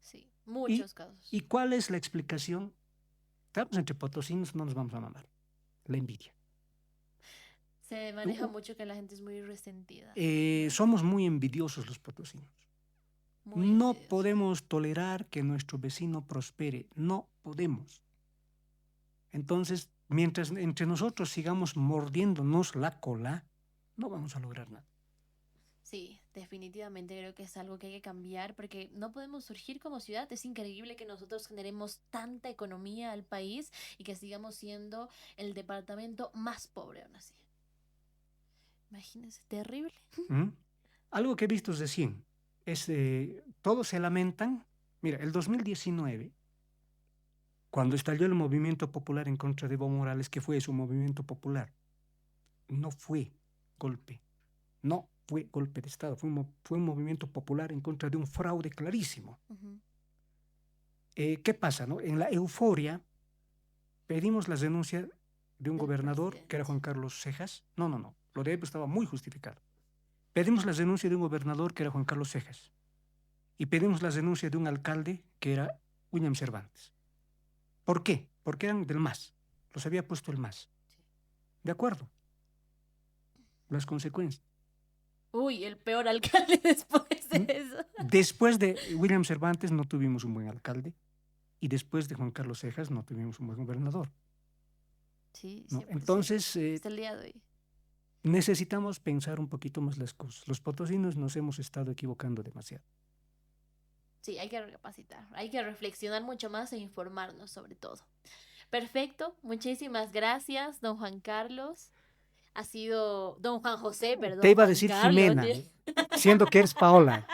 sí, ¿Y, muchos casos. y cuál es la explicación? Estamos entre potosinos, no nos vamos a mamar. La envidia. Se U- maneja u- mucho que la gente es muy resentida, ¿no? Somos muy envidiosos los potosinos. Muy No envidiosos. podemos tolerar que nuestro vecino prospere. No podemos. Entonces, mientras entre nosotros sigamos mordiéndonos la cola, no vamos a lograr nada. Sí, definitivamente creo que es algo que hay que cambiar porque no podemos surgir como ciudad. Es increíble que nosotros generemos tanta economía al país y que sigamos siendo el departamento más pobre aún así. Imagínense, terrible. ¿Mm? Algo que he visto recién es, todos se lamentan. Mira, el 2019, cuando estalló el movimiento popular en contra de Evo Morales, que fue su movimiento popular, no fue golpe, no fue golpe de Estado, fue un movimiento popular en contra de un fraude clarísimo. Ujú. ¿Qué pasa, no? En la euforia pedimos la renuncia de un Del gobernador que era presidente. Juan Carlos Cejas. No, lo de Evo estaba muy justificado. Pedimos la renuncia de un gobernador que era Juan Carlos Cejas y pedimos la renuncia de un alcalde que era William Cervantes. ¿Por qué? Porque eran del MAS, los había puesto el MAS. Sí. De acuerdo, las consecuencias. Uy, el peor alcalde después de eso. Después de William Cervantes no tuvimos un buen alcalde y después de Juan Carlos Cejas no tuvimos un buen gobernador. Sí, ¿No? 100%. Entonces, Hasta el día de hoy. necesitamos pensar un poquito más las cosas. Los potosinos nos hemos estado equivocando demasiado. Sí, hay que recapacitar, hay que reflexionar mucho más e informarnos sobre todo. Perfecto, muchísimas gracias, don Juan Carlos. Ha sido don Juan José, Te perdón, iba a Juan decir Carlos. Jimena, siendo que eres Paola.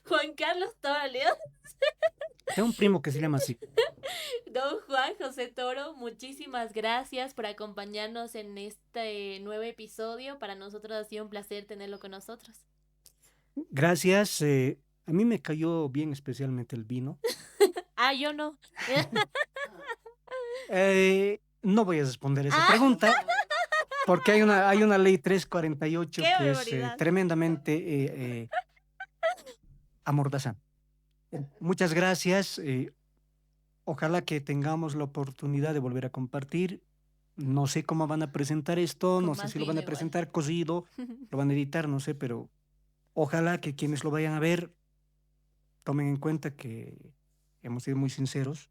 Juan Carlos Toro León. Tengo un primo que se llama así. Don Juan José Toro, muchísimas gracias por acompañarnos en este nuevo episodio. Para nosotros ha sido un placer tenerlo con nosotros. Gracias. A mí me cayó bien especialmente el vino. Ah, yo no. No voy a responder esa Ah. pregunta porque hay una ley 348 ¡Qué que es barbaridad! tremendamente amordazante. Muchas gracias. Ojalá que tengamos la oportunidad de volver a compartir. No sé cómo van a presentar esto, Con no sé más si lo van a vino igual. presentar cocido, lo van a editar, no sé, pero ojalá que quienes lo vayan a ver tomen en cuenta que hemos sido muy sinceros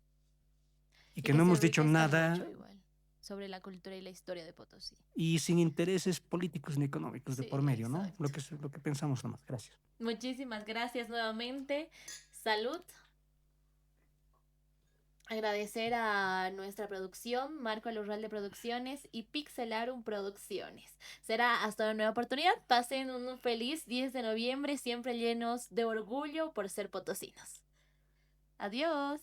y que no se hemos dicho enriquezca nada mucho igual sobre la cultura y la historia de Potosí. y sin intereses políticos ni económicos de Sí, por medio, ¿no? exacto. Lo que pensamos nomás. Gracias. Muchísimas gracias nuevamente. Salud. Agradecer a nuestra producción, Marco Alurralde Producciones y Pixelarum Producciones. Será hasta una nueva oportunidad. Pasen un feliz 10 de noviembre, siempre llenos de orgullo por ser potosinos. Adiós.